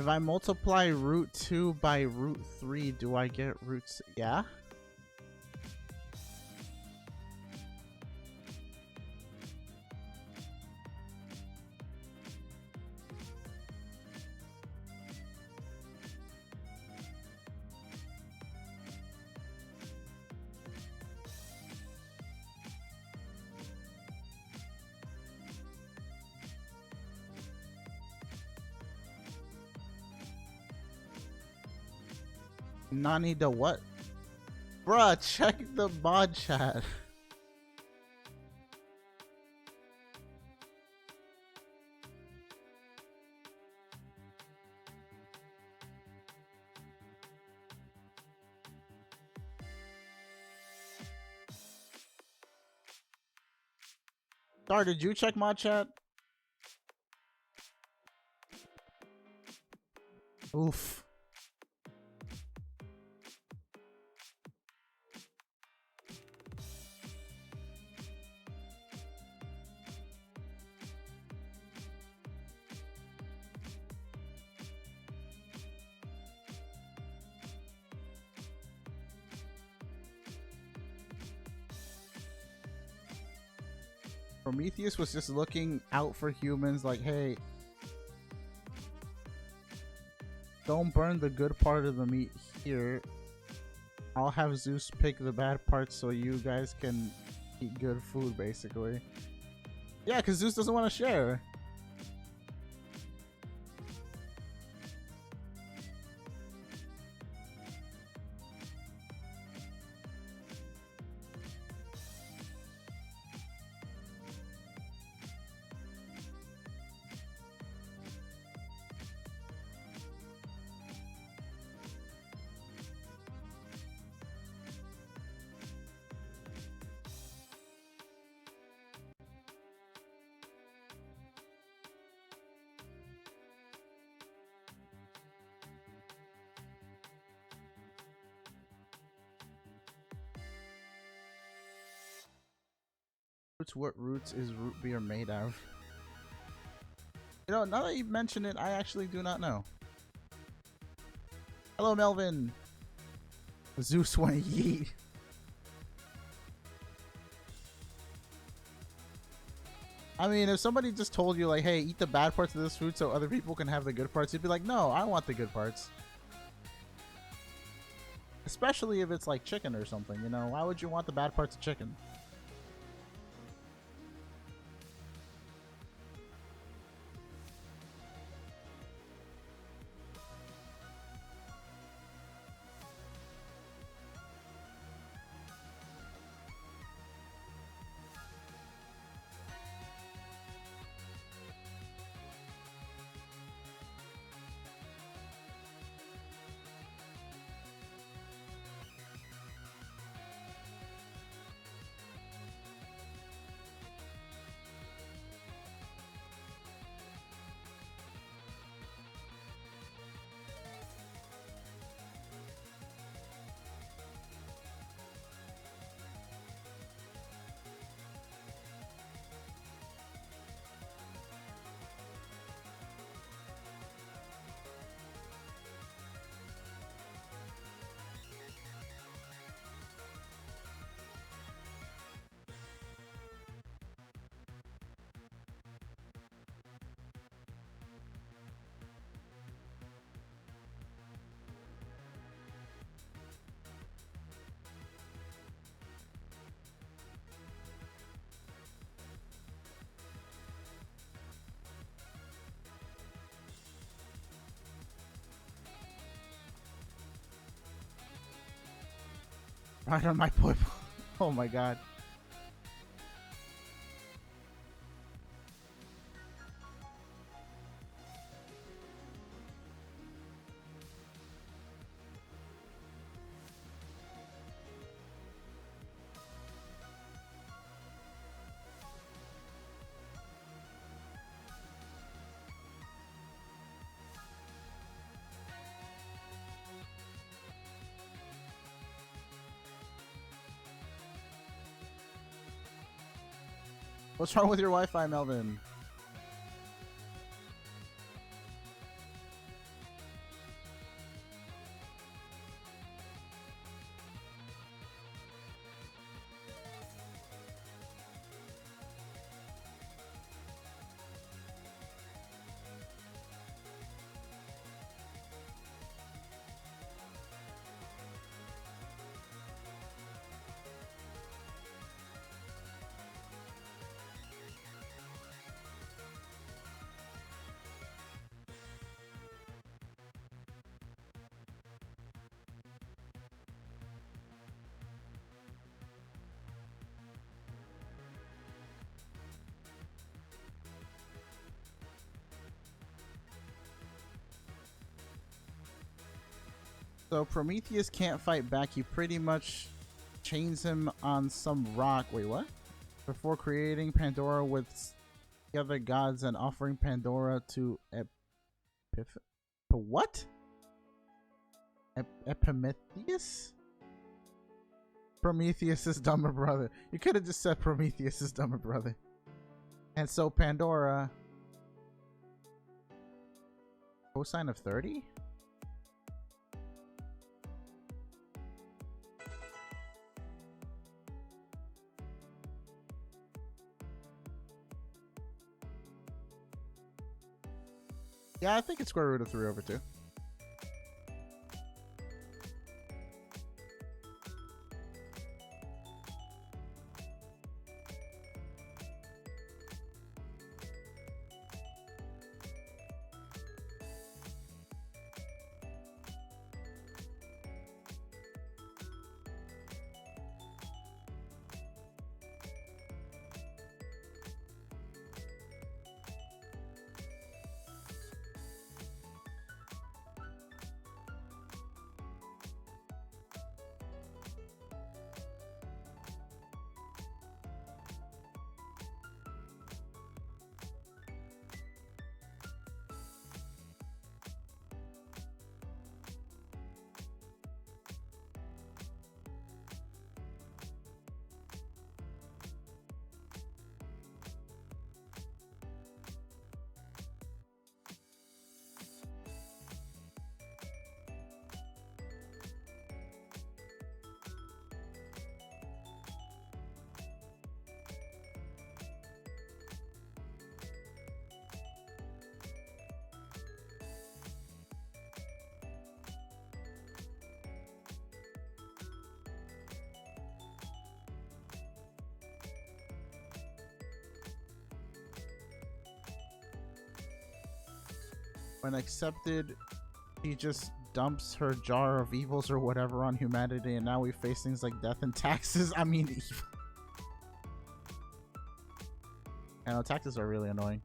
If I multiply root 2 by root 3, do I get root 6? Yeah? Nani the what? Bruh, check the mod chat. Star, did you check mod chat? Oof. Prometheus was just looking out for humans like, hey, don't burn the good part of the meat here. I'll have Zeus pick the bad parts so you guys can eat good food, basically. Yeah, because Zeus doesn't want to share. What roots is root beer made of? You know, now that you mention it, I actually do not know. Hello, Melvin. Zeus wanna yeet. I mean, if somebody just told you like, hey, eat the bad parts of this food so other people can have the good parts, you'd be like, no, I want the good parts. Especially if it's like chicken or something, you know? Why would you want the bad parts of chicken? Right on my Poipole. Oh my god. What's wrong with your Wi-Fi, Melvin? So Prometheus can't fight back. He pretty much chains him on some rock. Wait, what? Before creating Pandora with the other gods and offering Pandora to what? Epimetheus? Prometheus' dumber brother. You could have just said Prometheus' dumber brother. And so Pandora, cosine of 30? Yeah, I think it's square root of 3 over 2. When accepted, he just dumps her jar of evils or whatever on humanity, and now we face things like death and taxes. I mean, evil. I know taxes are really annoying.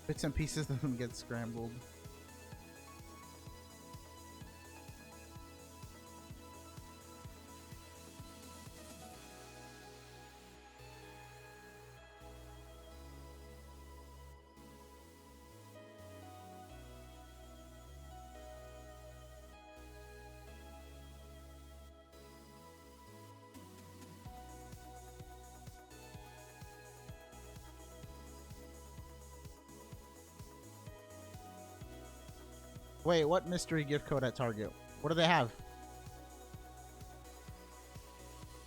Bits and pieces of them get scrambled. Wait, what mystery gift code at Target? What do they have?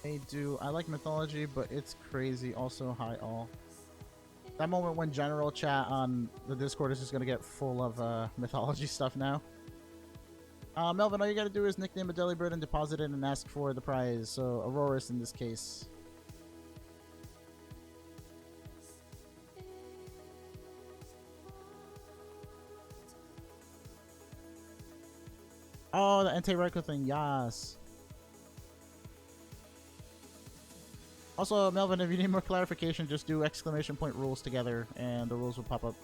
They do. I like mythology, but it's crazy. Also, hi all. That moment when general chat on the Discord is just gonna get full of mythology stuff now. Melvin, all you gotta do is nickname a Delibird and deposit it and ask for the prize. So Aurorus in this case. Oh, the anti-Reiko thing, yes. Also, Melvin, if you need more clarification, just do exclamation point rules together and the rules will pop up.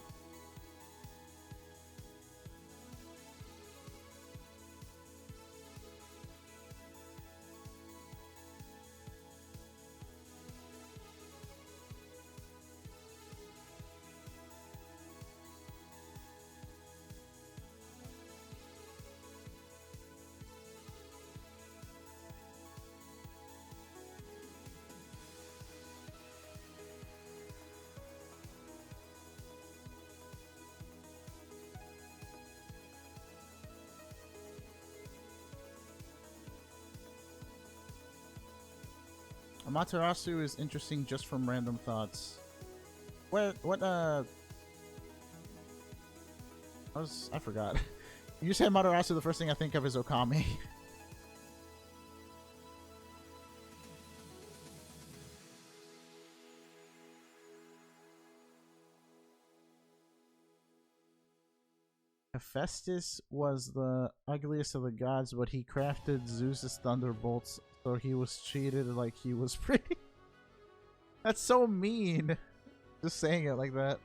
Amaterasu is interesting just from random thoughts. I forgot. You say Amaterasu, the first thing I think of is Okami. Hephaestus was the ugliest of the gods, but he crafted Zeus's thunderbolts, so he was treated like he was pretty. That's so mean. Just saying it like that.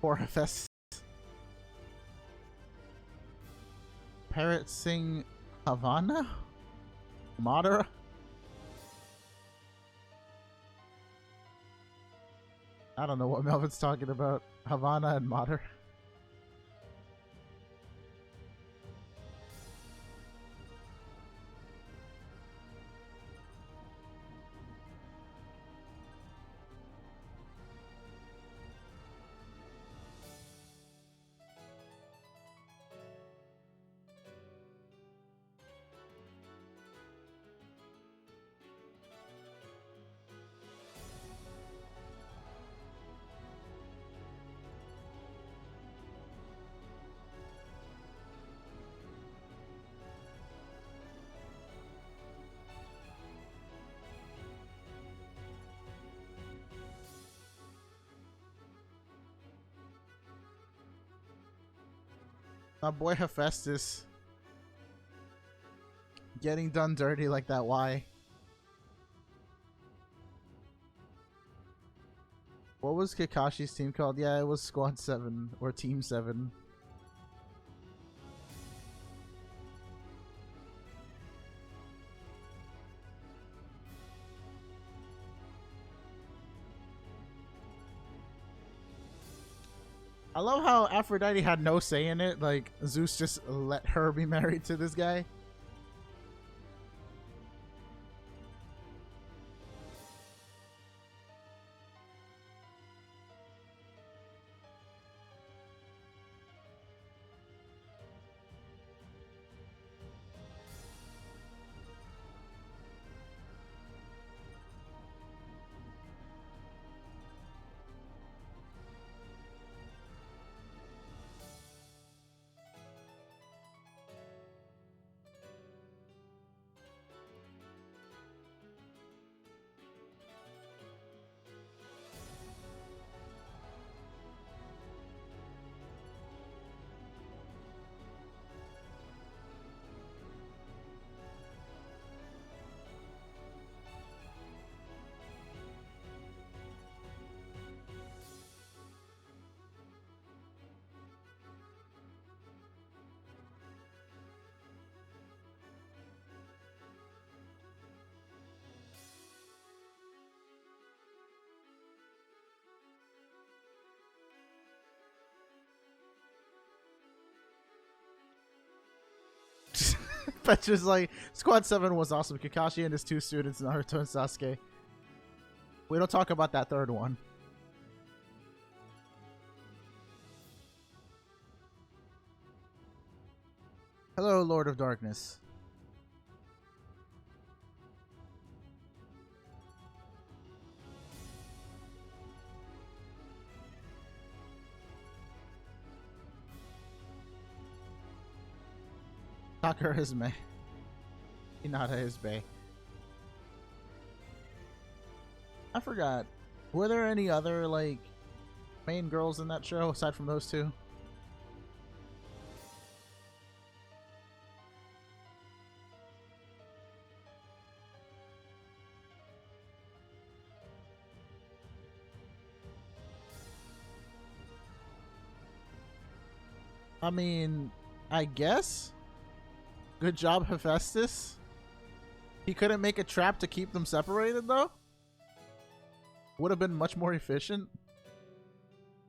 Poor Hephaestus. Parrot sing Havana? Madara? I don't know what Melvin's talking about. Havana and Madara. My boy Hephaestus getting done dirty like that. Why? What was Kakashi's team called? Yeah, it was Squad 7 or Team 7. I love how Aphrodite had no say in it. Like, Zeus just let her be married to this guy. Fetcher's like, Squad 7 was awesome. Kakashi and his 2 students, Naruto and Sasuke. We don't talk about that third one. Hello, Lord of Darkness. Sakura is May. Hinata is Bay. I forgot. Were there any other, like, main girls in that show aside from those 2? I mean, I guess. Good job, Hephaestus. He couldn't make a trap to keep them separated, though? Would have been much more efficient.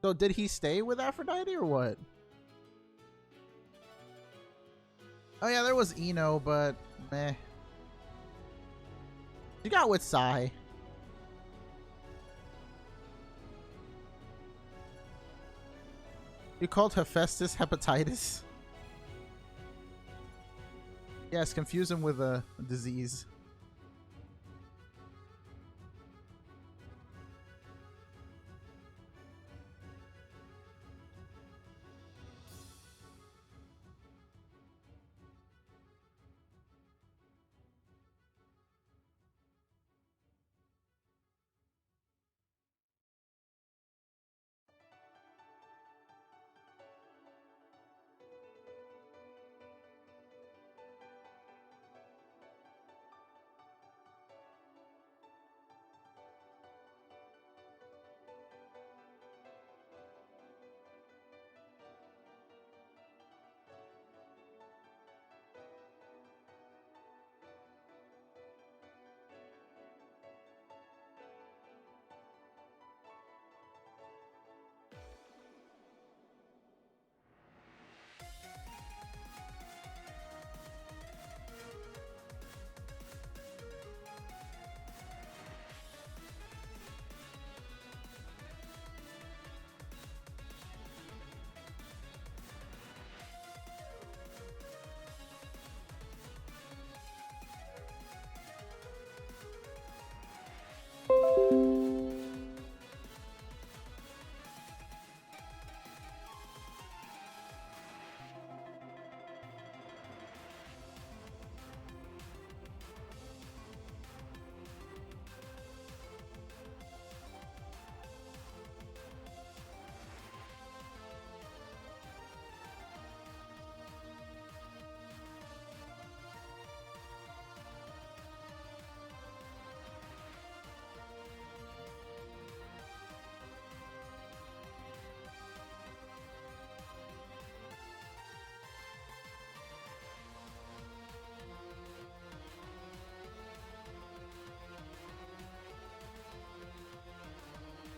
So did he stay with Aphrodite or what? Oh yeah, there was Ino, but meh. You got with Sai. You called Hephaestus hepatitis? Yes, confuse him with a disease.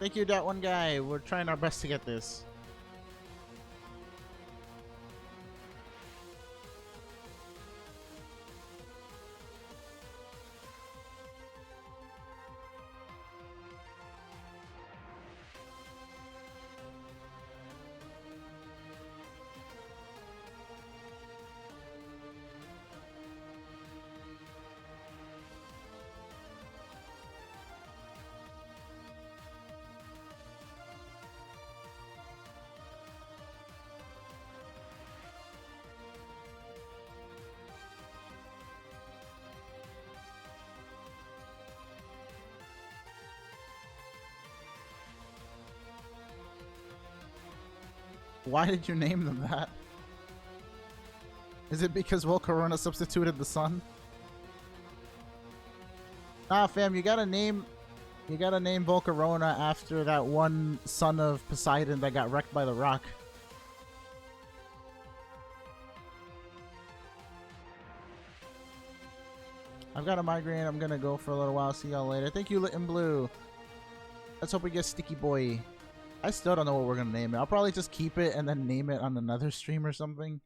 Thank you, that one guy. We're trying our best to get this. Why did you name them that? Is it because Volcarona substituted the sun? Nah, fam, you gotta name Volcarona after that one son of Poseidon that got wrecked by the rock. I've got a migraine. I'm gonna go for a little while. See y'all later. Thank you, Lit and Blue. Let's hope we get Sticky Boy. I still don't know what we're gonna name it. I'll probably just keep it and then name it on another stream or something.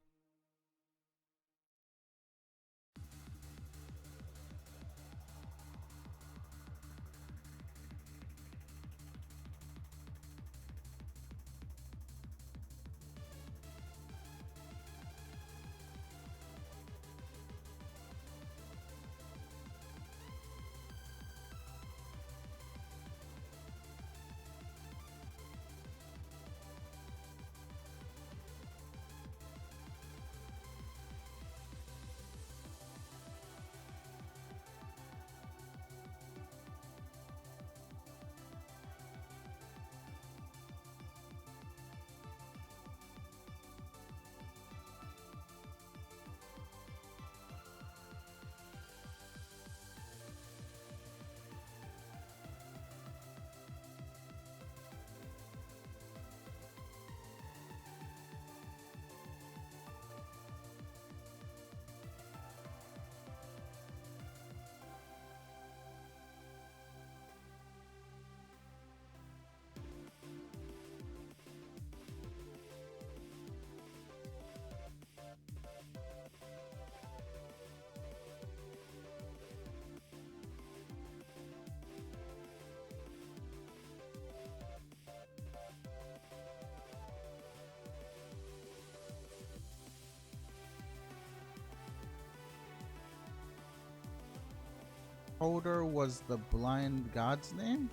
Holder was the blind god's name?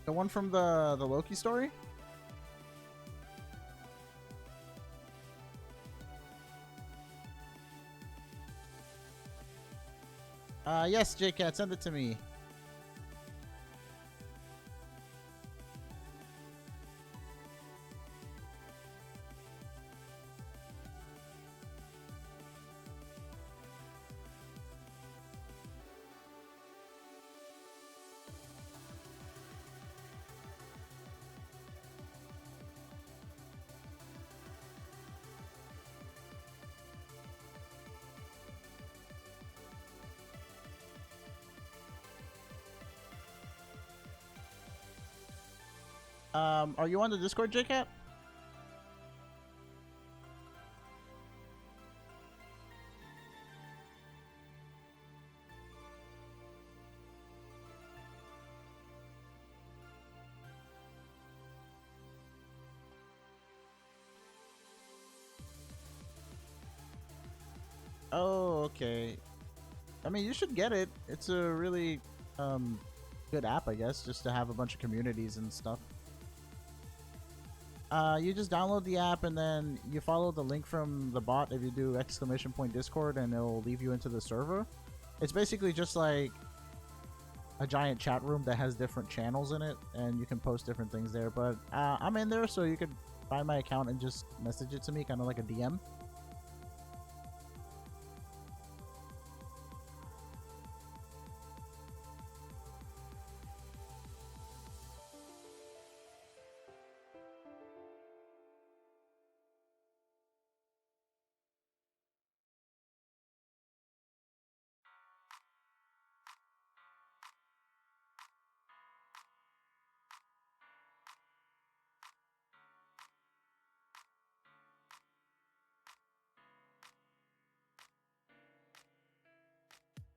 The one from the Loki story? Yes, JCat, send it to me. Are you on the Discord, JCat? Oh, okay. I mean, you should get it. It's a really good app, I guess, just to have a bunch of communities and stuff. You just download the app and then you follow the link from the bot if you do !Discord, and it'll leave you into the server. It's basically just like a giant chat room that has different channels in it, and you can post different things there. But I'm in there, so you could find my account and just message it to me, kind of like a DM.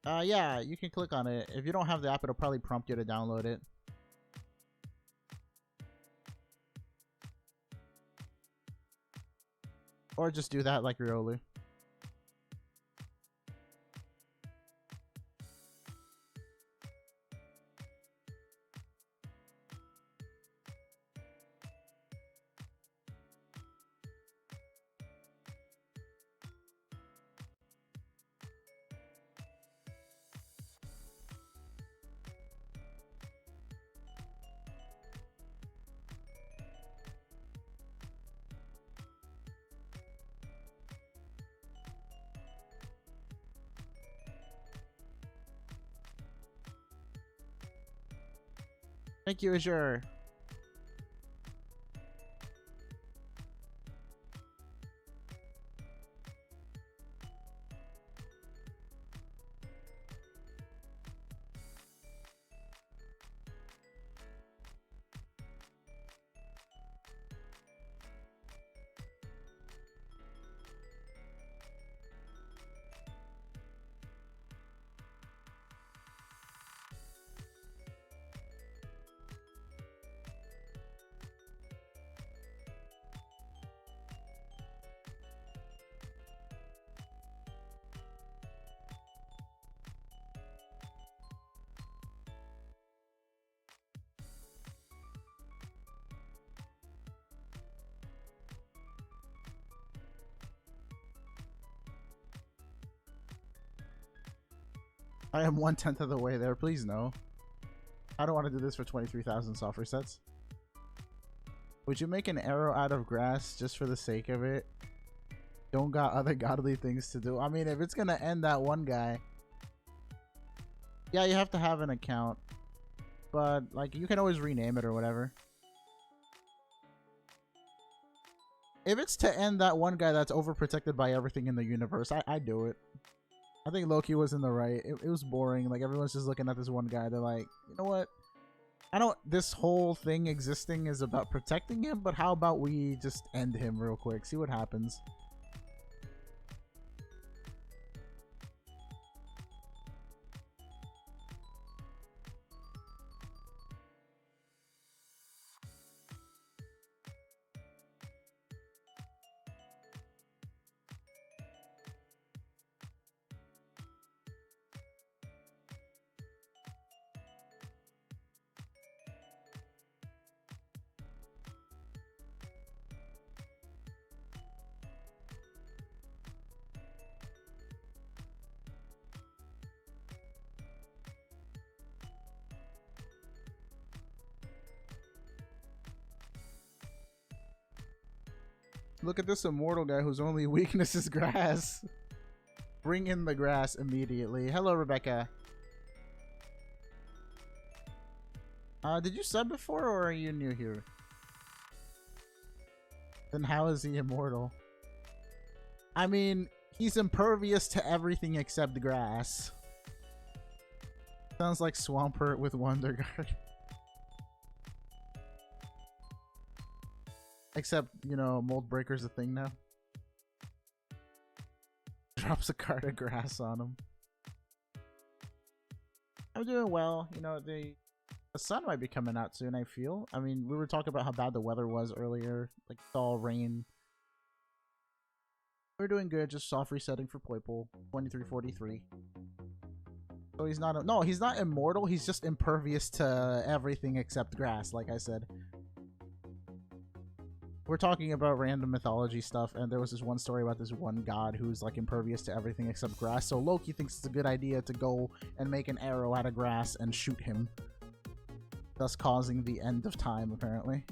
Yeah, you can click on it. If you don't have the app, it'll probably prompt you to download it. Or just do that like Riolu. Thank you, Azure. I am 1/10 of the way there. Please no. I don't want to do this for 23,000 soft resets. Would you make an arrow out of grass just for the sake of it? Don't got other godly things to do. I mean, if it's gonna end that one guy, yeah, you have to have an account. But like, you can always rename it or whatever. If it's to end that one guy that's overprotected by everything in the universe, I do it. I think Loki was in the right. It was boring. Like, everyone's just looking at this one guy. They're like, you know what? I don't. This whole thing existing is about protecting him, but how about we just end him real quick? See what happens. Look at this immortal guy whose only weakness is grass. Bring in the grass immediately. Hello, Rebecca. Did you sub before or are you new here? Then how is he immortal? I mean, he's impervious to everything except grass. Sounds like Swampert with Wonder Guard. Except, you know, Mold Breaker's a thing now. Drops a card of grass on him. I'm doing well. You know, the sun might be coming out soon, I feel. I mean, we were talking about how bad the weather was earlier. Like, it's all rain. We're doing good. Just soft resetting for Poipole. 2343. So he's not... No, he's not immortal. He's just impervious to everything except grass, like I said. We're talking about random mythology stuff, and there was this one story about this one god who's like impervious to everything except grass. So Loki thinks it's a good idea to go and make an arrow out of grass and shoot him, thus causing the end of time, apparently.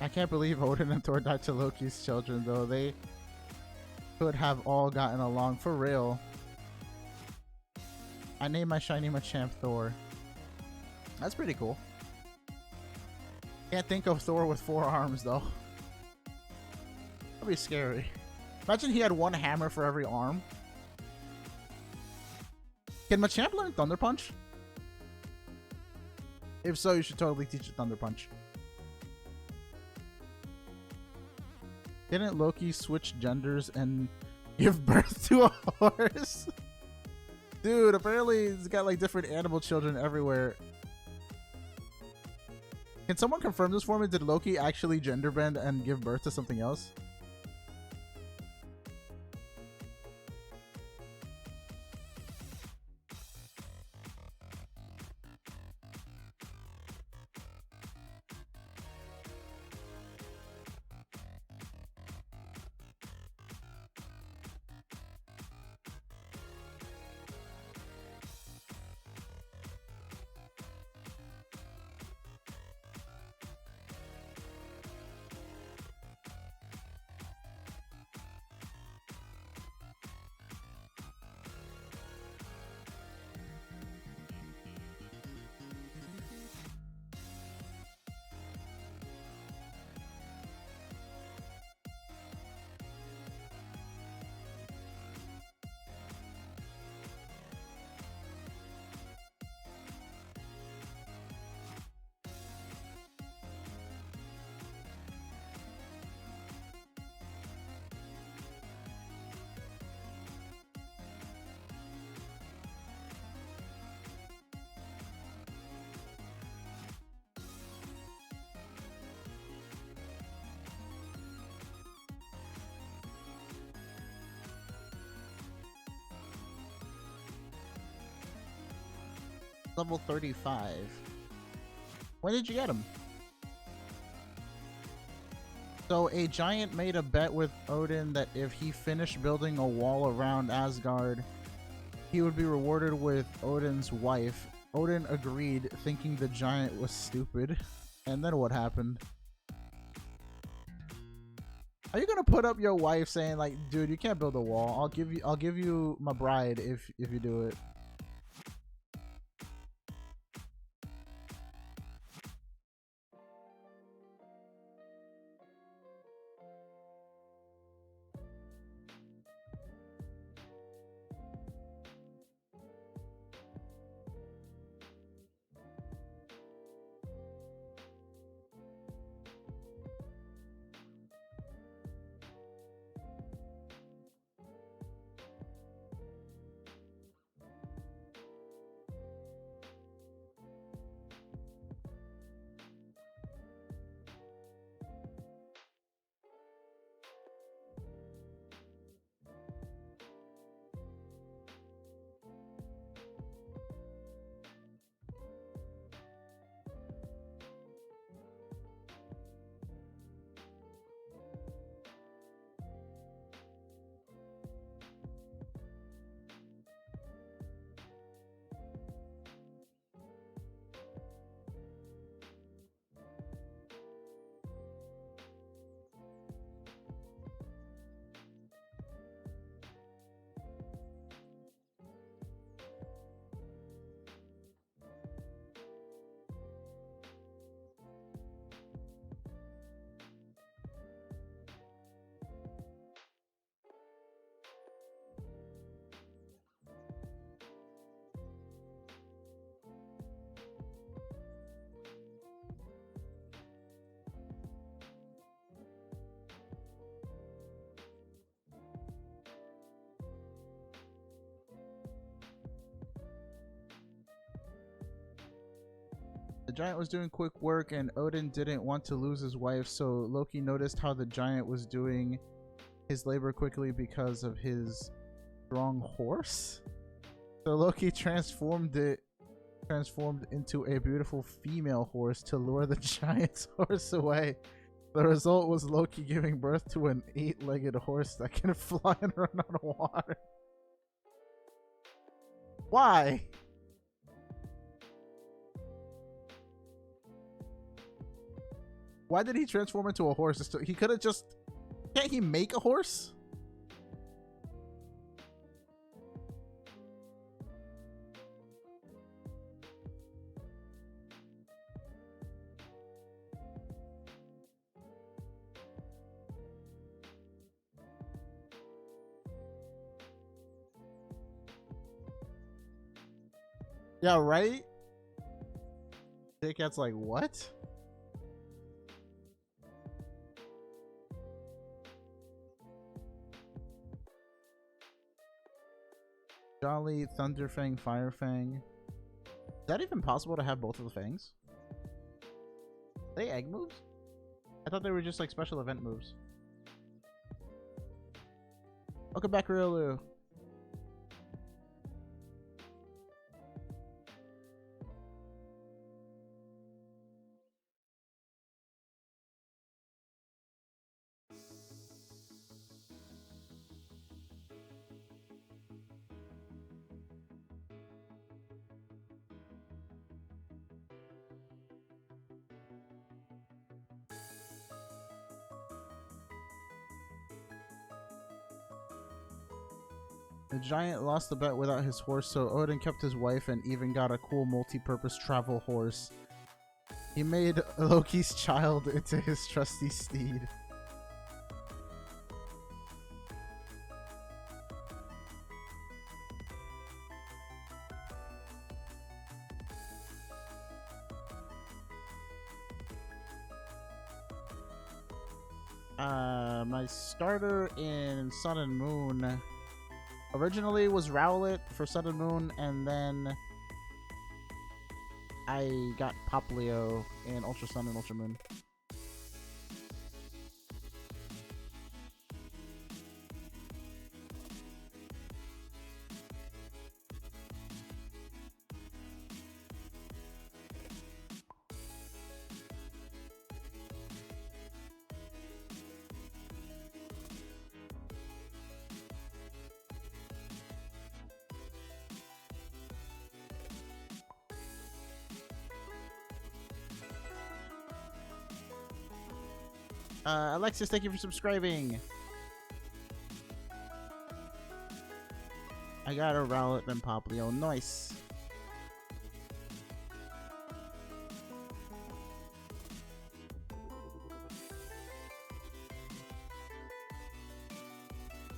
I can't believe Odin and Thor died to Loki's children, though. They could have all gotten along for real. I named my shiny Machamp Thor. That's pretty cool. Can't think of Thor with 4 arms, though. That'd be scary. Imagine he had 1 hammer for every arm. Can Machamp learn Thunder Punch? If so, you should totally teach it Thunder Punch. Didn't Loki switch genders and give birth to a horse? Dude, apparently he's got like different animal children everywhere. Can someone confirm this for me? Did Loki actually gender bend and give birth to something else? Level 35. When did you get him? So a giant made a bet with Odin that if he finished building a wall around Asgard, he would be rewarded with Odin's wife. Odin agreed, thinking the giant was stupid. And then what happened? Are you gonna put up your wife saying like, dude, you can't build a wall. I'll give you my bride if you do it. The giant was doing quick work and Odin didn't want to lose his wife, so Loki noticed how the giant was doing his labor quickly because of his strong horse. So Loki transformed into a beautiful female horse to lure the giant's horse away. The result was Loki giving birth to an 8-legged horse that can fly and run on water. Why? Why did he transform into a horse? He could have just... Can't he make a horse? Yeah, right? Dickhead's like, what? Jolly, Thunderfang, Firefang. Is that even possible to have both of the fangs? Are they egg moves? I thought they were just like special event moves. Welcome back, Riolu. The giant lost the bet without his horse, so Odin kept his wife and even got a cool multi-purpose travel horse. He made Loki's child into his trusty steed. My starter in Sun and Moon originally was Rowlet for Sun and Moon, and then I got Poipole in Ultra Sun and Ultra Moon. Alexis, thank you for subscribing. I got a Rowlet and Poplio. Nice.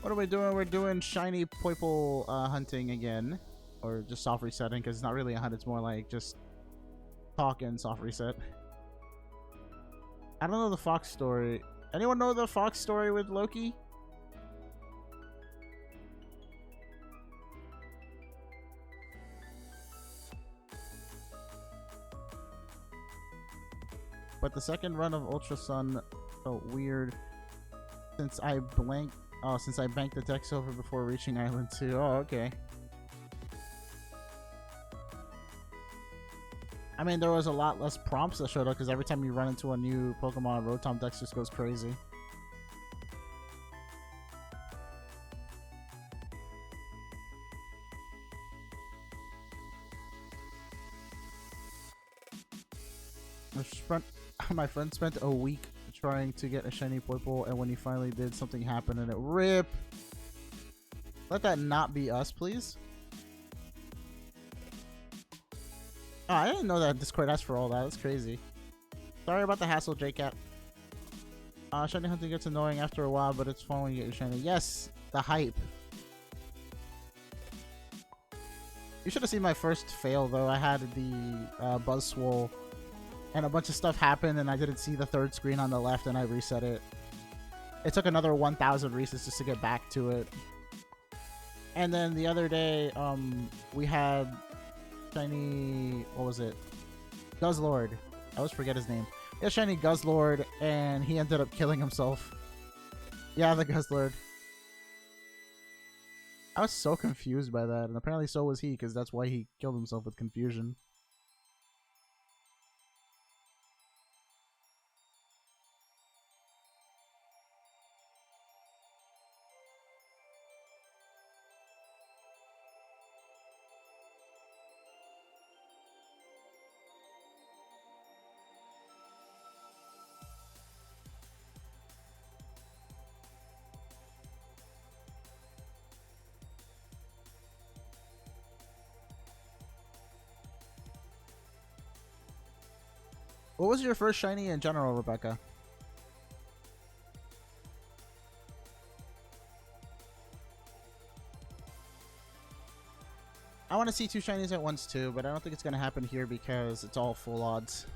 What are we doing? We're doing shiny Poipole hunting again. Or just soft resetting, because it's not really a hunt. It's more like just talking soft reset. I don't know the Fox story. Anyone know the Fox story with Loki? But the second run of Ultra Sun felt weird since I banked the decks over before reaching Island 2. Oh, okay. I mean, there was a lot less prompts that showed up because every time you run into a new Pokemon, Rotom Dex just goes crazy. My friend spent a week trying to get a shiny Poipole, and when he finally did, something happened and it RIP. Let that not be us, please. Oh, I didn't know that Discord asked for all that. That's crazy. Sorry about the hassle, JCat. Shiny hunting gets annoying after a while, but it's fun when you get your shiny. Yes, the hype. You should have seen my first fail, though. I had the Buzzswole, and a bunch of stuff happened, and I didn't see the third screen on the left, and I reset it. It took another 1,000 resets just to get back to it. And then the other day, we had shiny, what was it? Guzzlord. I always forget his name. He has shiny Guzzlord, and he ended up killing himself. Yeah, the Guzzlord. I was so confused by that, and apparently so was he, because that's why he killed himself with confusion. What was your first shiny in general, Rebecca? I want to see 2 shinies at once too, but I don't think it's going to happen here because it's all full odds.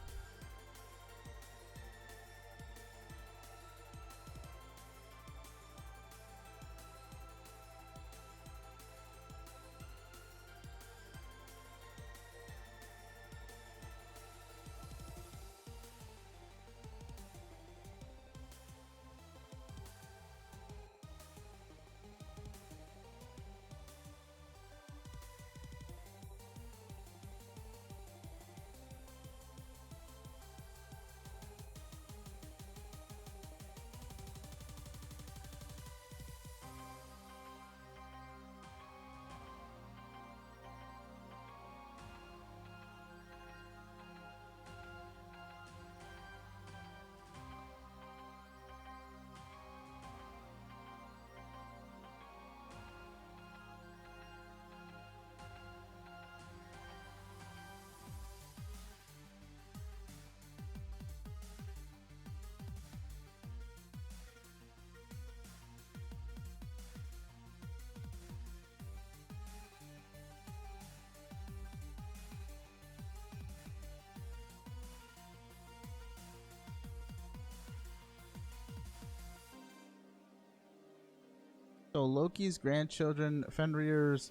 So Loki's grandchildren, Fenrir's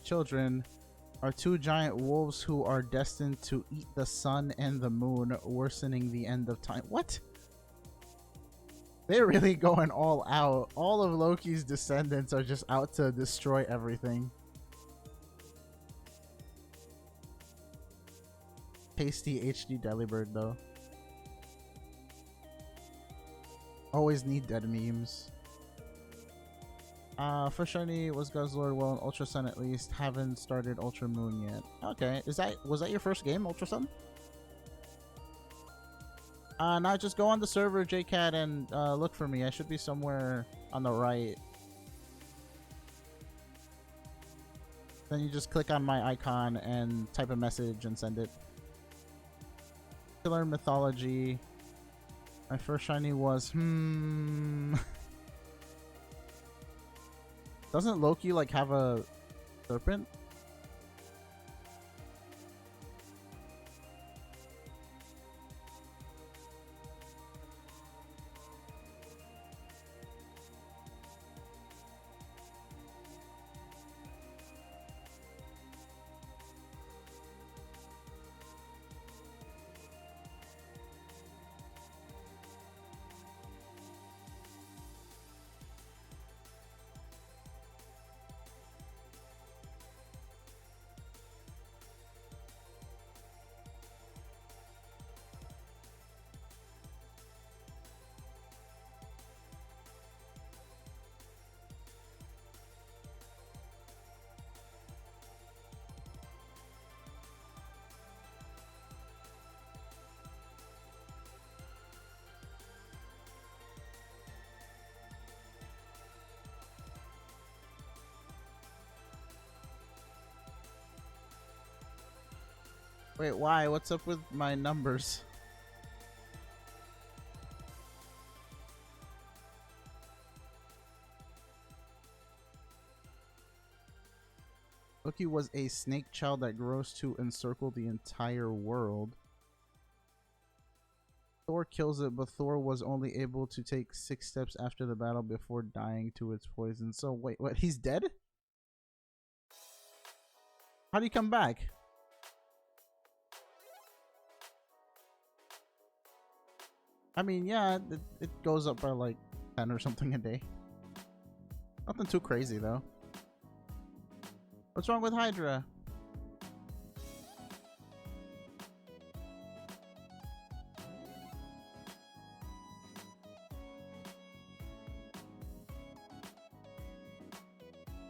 children, are 2 giant wolves who are destined to eat the sun and the moon, worsening the end of time. What? They're really going all out. All of Loki's descendants are just out to destroy everything. Pasty HD Delibird though. Always need dead memes. First shiny was Guzzlord. Well, in Ultra Sun at least. Haven't started Ultra Moon yet. Okay, was that your first game, Ultra Sun? Now just go on the server, JCat, and look for me. I should be somewhere on the right. Then you just click on my icon and type a message and send it. Killer Mythology. My first shiny was Doesn't Loki like have a serpent? Wait, why? What's up with my numbers? Loki was a snake child that grows to encircle the entire world. Thor kills it, but Thor was only able to take 6 steps after the battle before dying to its poison. So wait, what? He's dead? How do you come back? I mean, yeah, it goes up by like 10 or something a day. Nothing too crazy though. What's wrong with Hydra?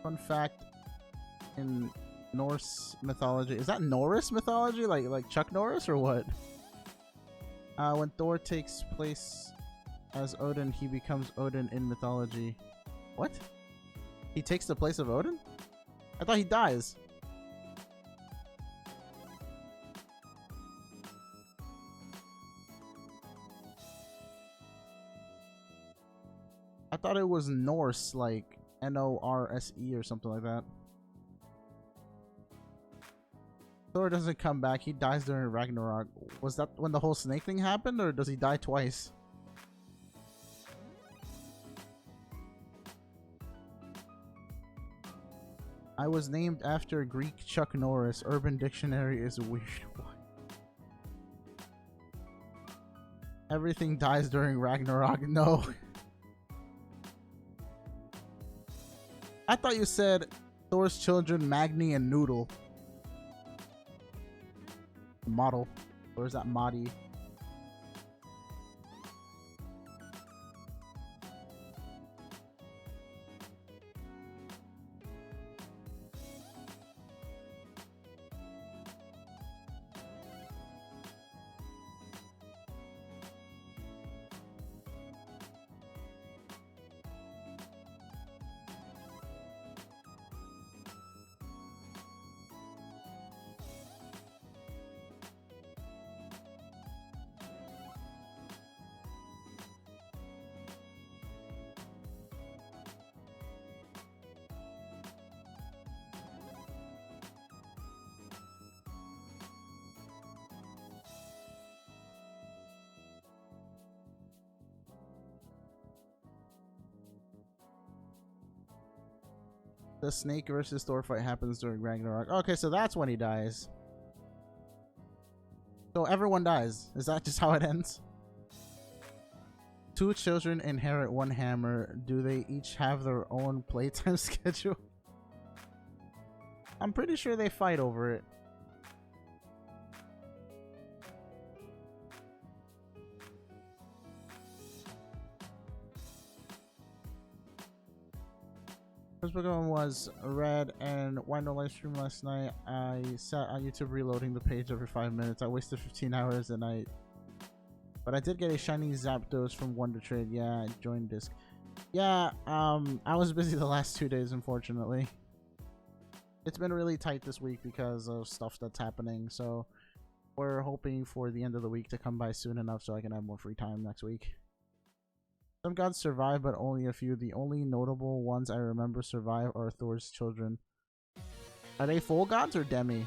Fun fact, in Norse mythology, is that Norris mythology? Like Chuck Norris or what? When Thor takes place as Odin, he becomes Odin in mythology. What? He takes the place of Odin? I thought he dies. I thought it was Norse, like Norse or something like that. Thor doesn't come back. He dies during Ragnarok. Was that when the whole snake thing happened, or does he die twice? I was named after Greek Chuck Norris. Urban Dictionary is weird. What? Everything dies during Ragnarok. No. I thought you said Thor's children, Magni and Noodle. Model. Or is that Madi? The snake versus Thor fight happens during Ragnarok. Okay, so that's when he dies. So everyone dies. Is that just how it ends? Two children inherit one hammer. Do they each have their own playtime schedule? I'm pretty sure they fight over it. First Pokemon was Red, and why no live stream last night? I sat on YouTube reloading the page every 5 minutes. I wasted 15 hours a night. But I did get a shiny Zapdos from Wonder Trade. Yeah, I joined Disc. Yeah, I was busy the last 2 days, unfortunately. It's been really tight this week because of stuff that's happening, so we're hoping for the end of the week to come by soon enough so I can have more free time next week. Some gods survive, but only a few. The only notable ones I remember survive are Thor's children. Are they full gods or demi?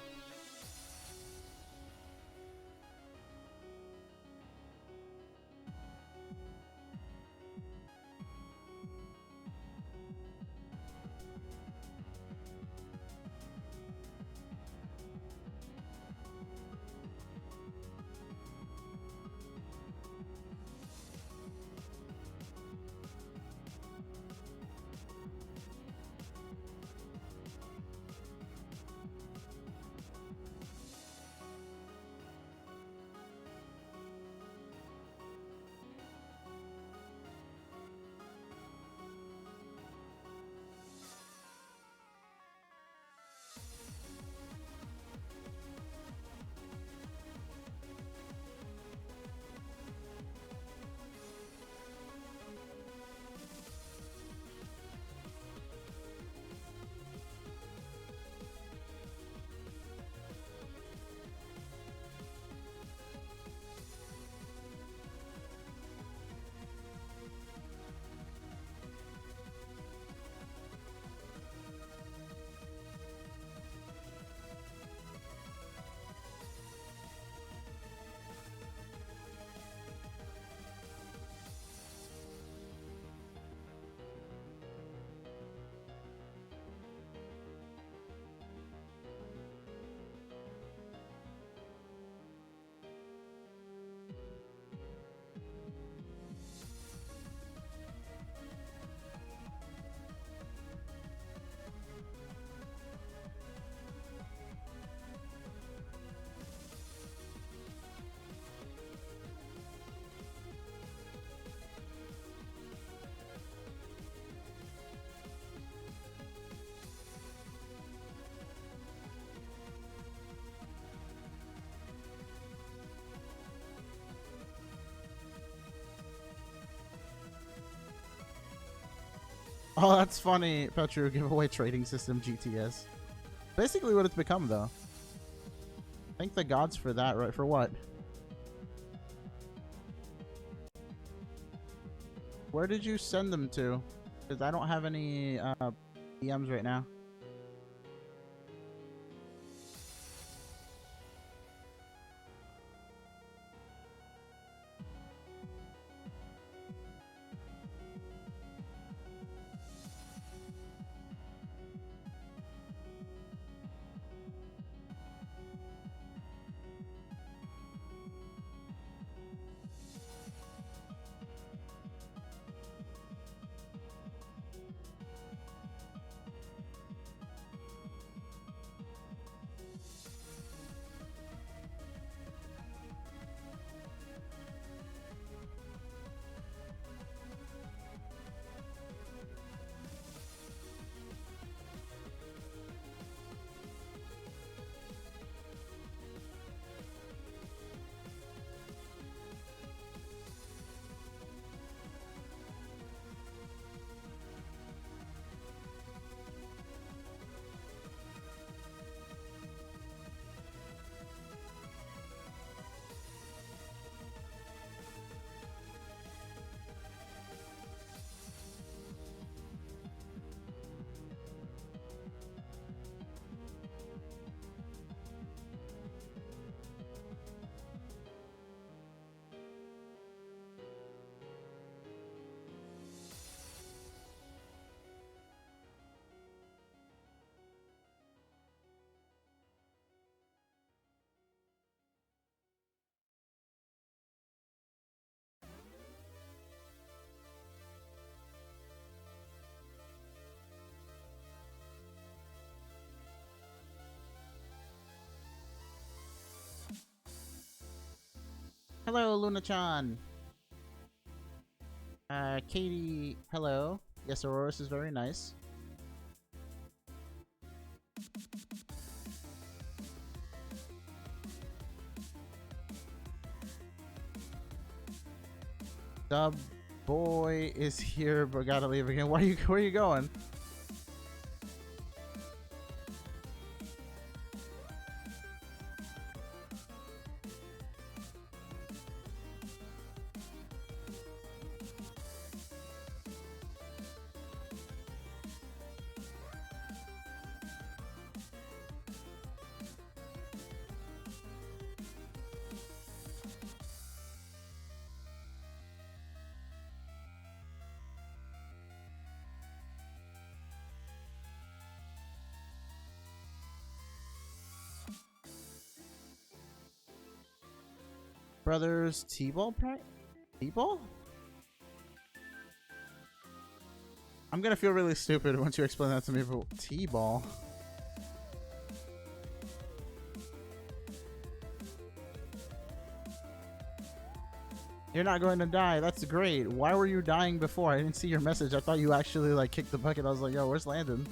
Oh, that's funny. Petru giveaway trading system GTS. Basically what it's become, though. Thank the gods for that, right? For what? Where did you send them to? Because I don't have any DMs right now. Hello, Luna-chan. Katie, hello. Yes, Aurorus is very nice. Dub boy is here, but gotta leave again. Where are you going? Brothers T-ball T-ball? I'm gonna feel really stupid once you explain that to me, but T-ball? You're not going to die. That's great. Why were you dying before? I didn't see your message. I thought you actually like kicked the bucket. I was like, yo, where's Landon?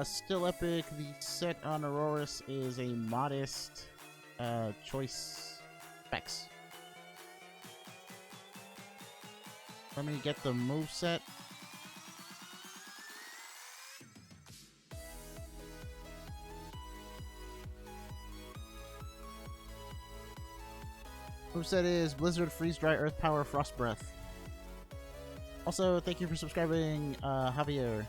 Still epic. The set on Aurorus is a modest choice specs. Let me get the move set. Moveset is Blizzard, Freeze Dry, Earth Power, Frost Breath. Also, thank you for subscribing, Javier.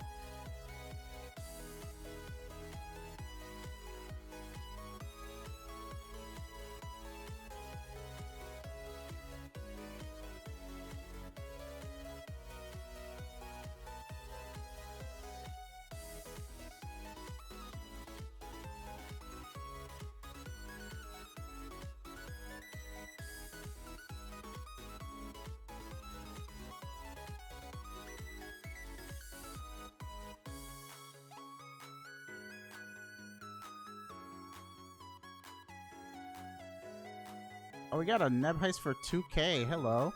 Oh, we got a Neb Heist for 2K. Hello.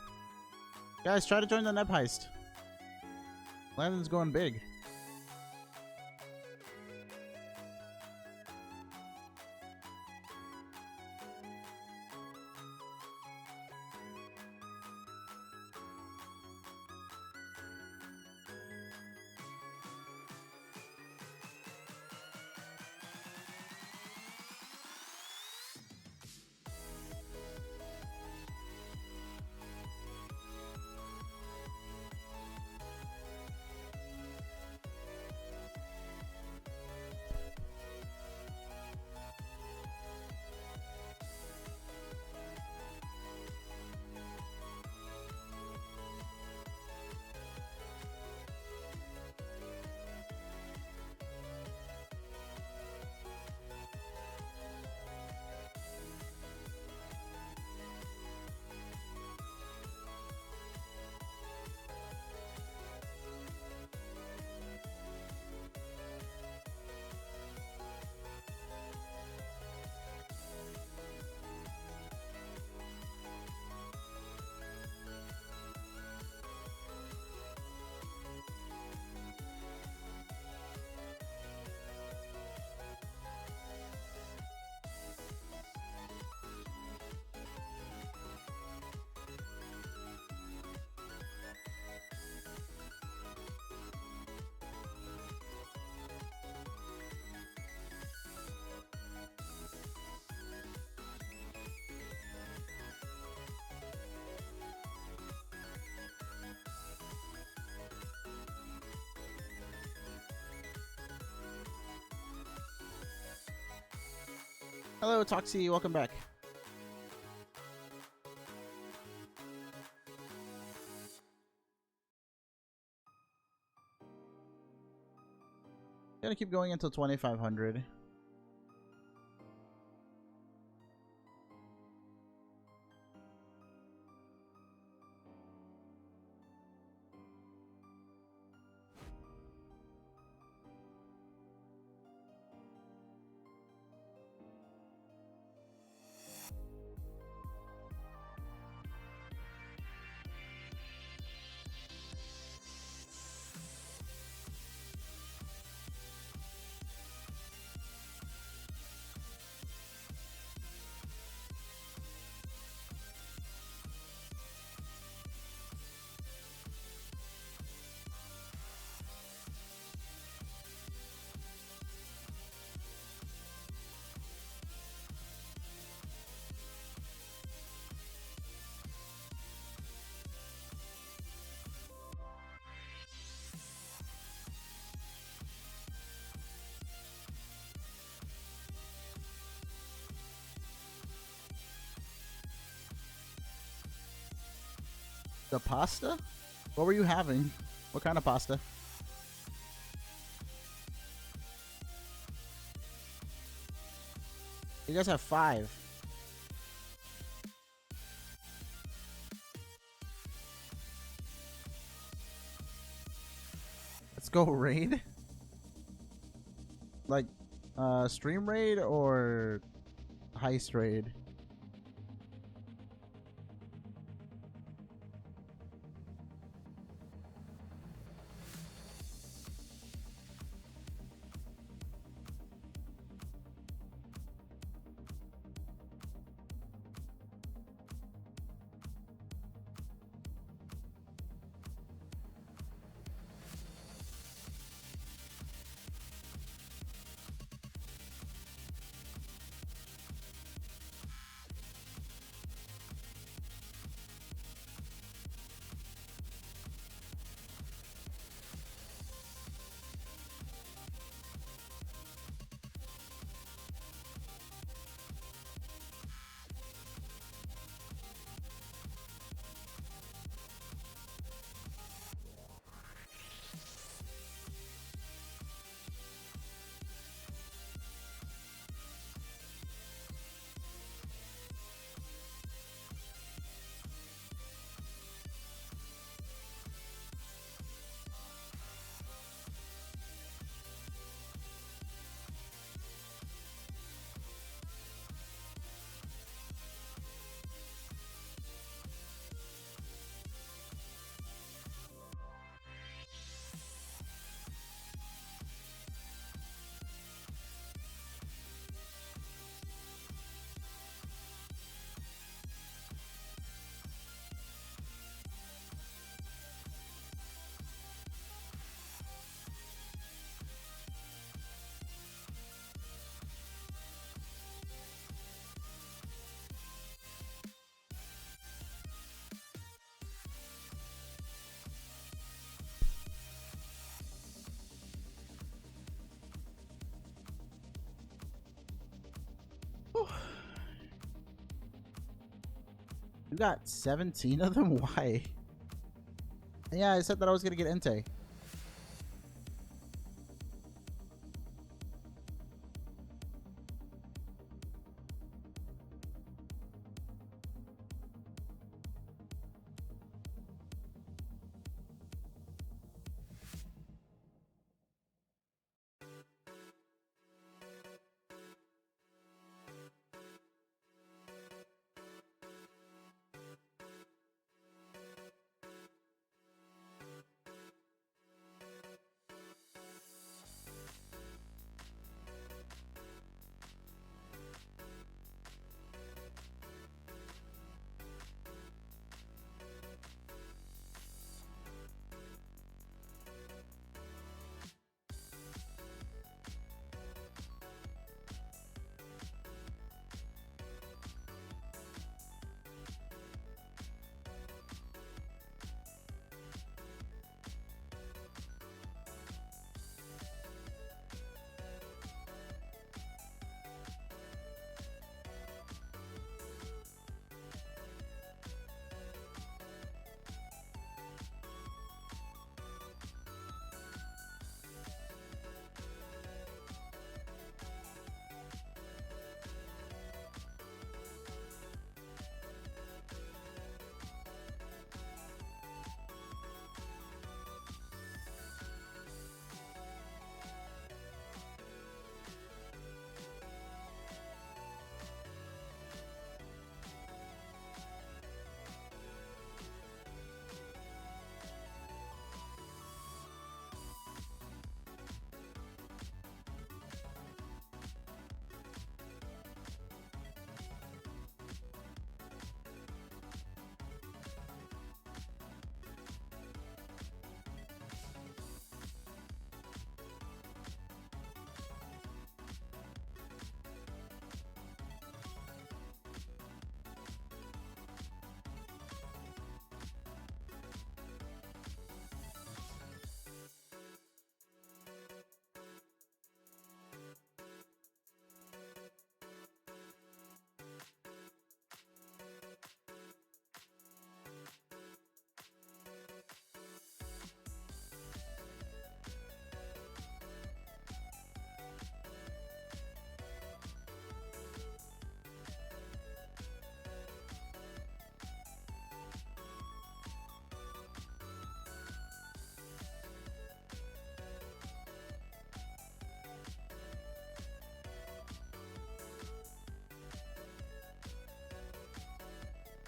Guys, try to join the Neb Heist. Landon's going big. Hello, Toxie. Welcome back. Gonna keep going until 2500. The pasta? What were you having? What kind of pasta? You guys have 5. Let's go raid? Like, stream raid or heist raid? You got 17 of them? Why? Yeah, I said that I was gonna get Entei.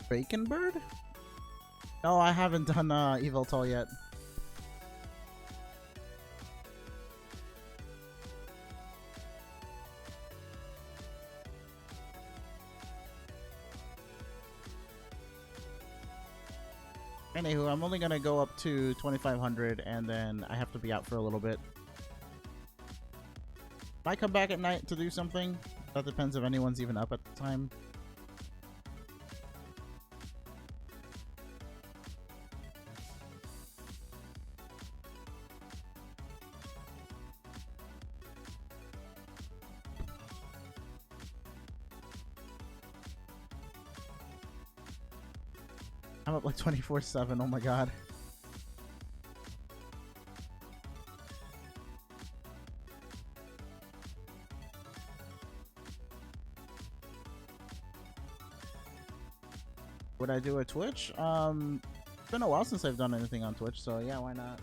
Bacon Bird? No, I haven't done Eviltoll yet. Anywho, I'm only gonna go up to 2500 and then I have to be out for a little bit. Might come back at night to do something. That depends if anyone's even up at the time. I'm up like 24/7, oh my god. Would I do a Twitch? It's been a while since I've done anything on Twitch, so yeah, why not?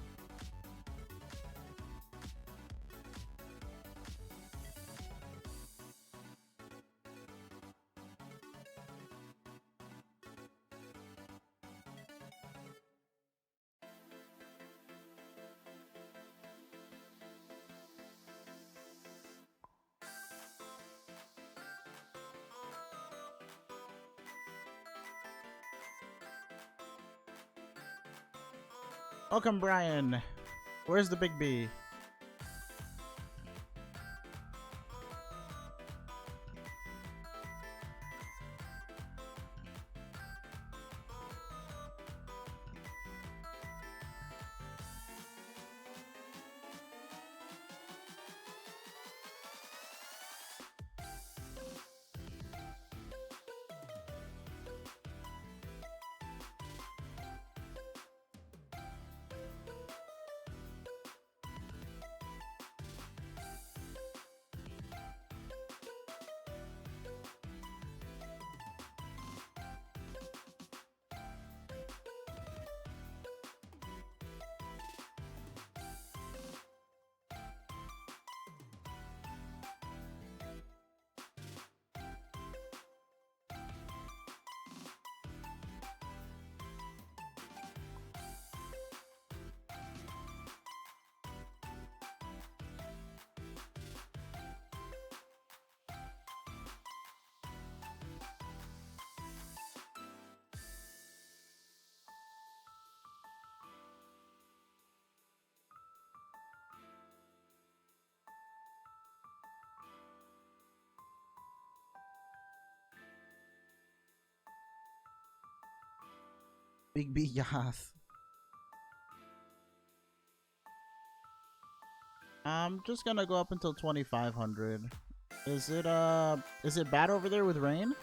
Welcome, Brian. Where's the big B? Big B Yath. I'm just gonna go up until 2500. Is it bad over there with rain?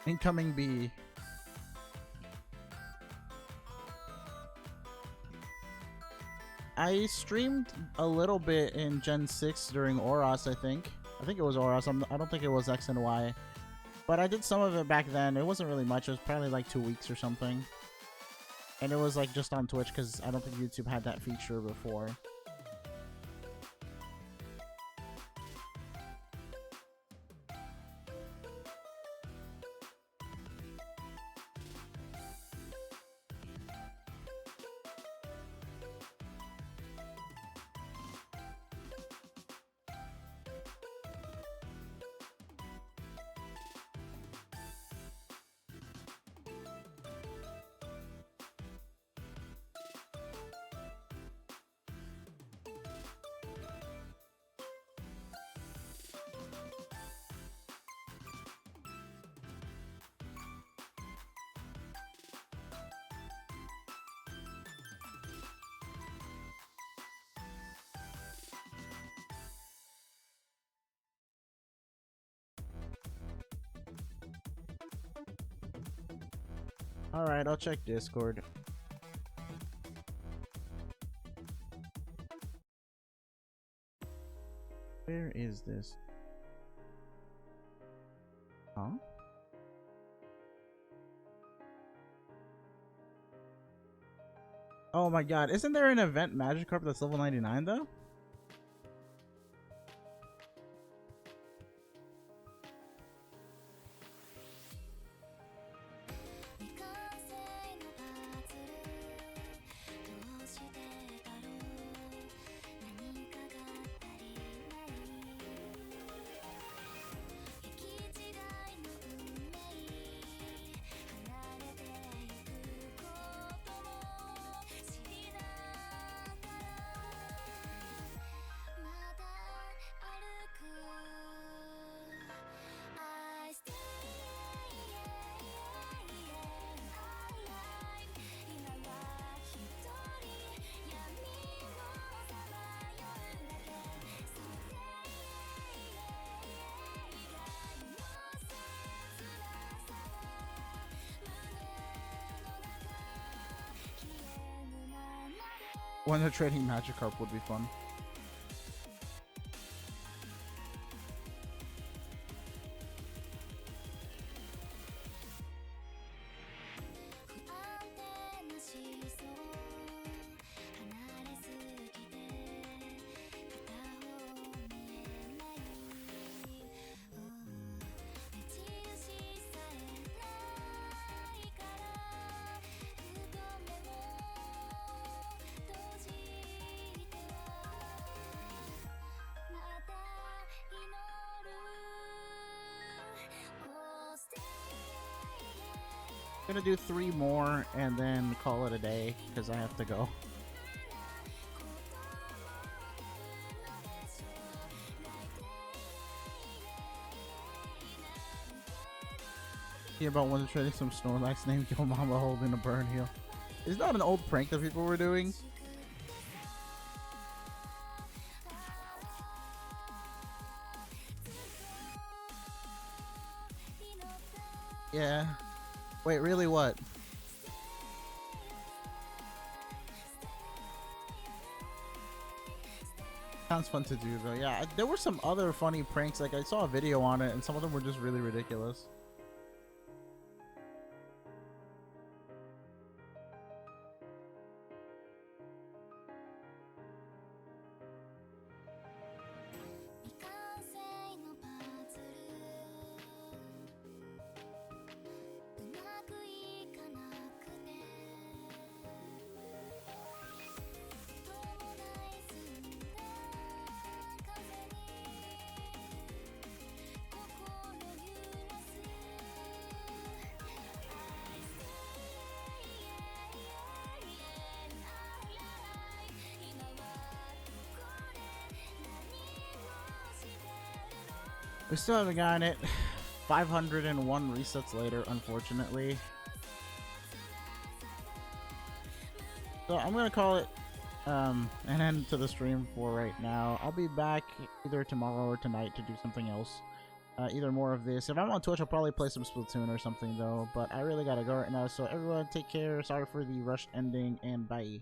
Incoming B. I streamed a little bit in Gen 6 during Aurorus, I think. I think it was Aurorus. I don't think it was X and Y. But I did some of it back then. It wasn't really much. It was probably like 2 weeks or something. And it was like just on Twitch because I don't think YouTube had that feature before. Alright, I'll check Discord. Where is this? Huh? Oh my god, isn't there an event Magikarp that's level 99 though? When they're trading Magikarp would be fun. I'm gonna do 3 more and then call it a day because I have to go. Hear about one trading some Snorlax named Yo Mama holding a burn heal. Is that an old prank that people were doing? Yeah. Wait, really what? Sounds fun to do though. Yeah, there were some other funny pranks. Like I saw a video on it and some of them were just really ridiculous. We still haven't gotten it. 501 resets later, unfortunately. So I'm gonna call it an end to the stream for right now. I'll be back either tomorrow or tonight to do something else. Either more of this. If I'm on Twitch, I'll probably play some Splatoon or something though. But I really gotta go right now. So everyone, take care. Sorry for the rushed ending, and bye.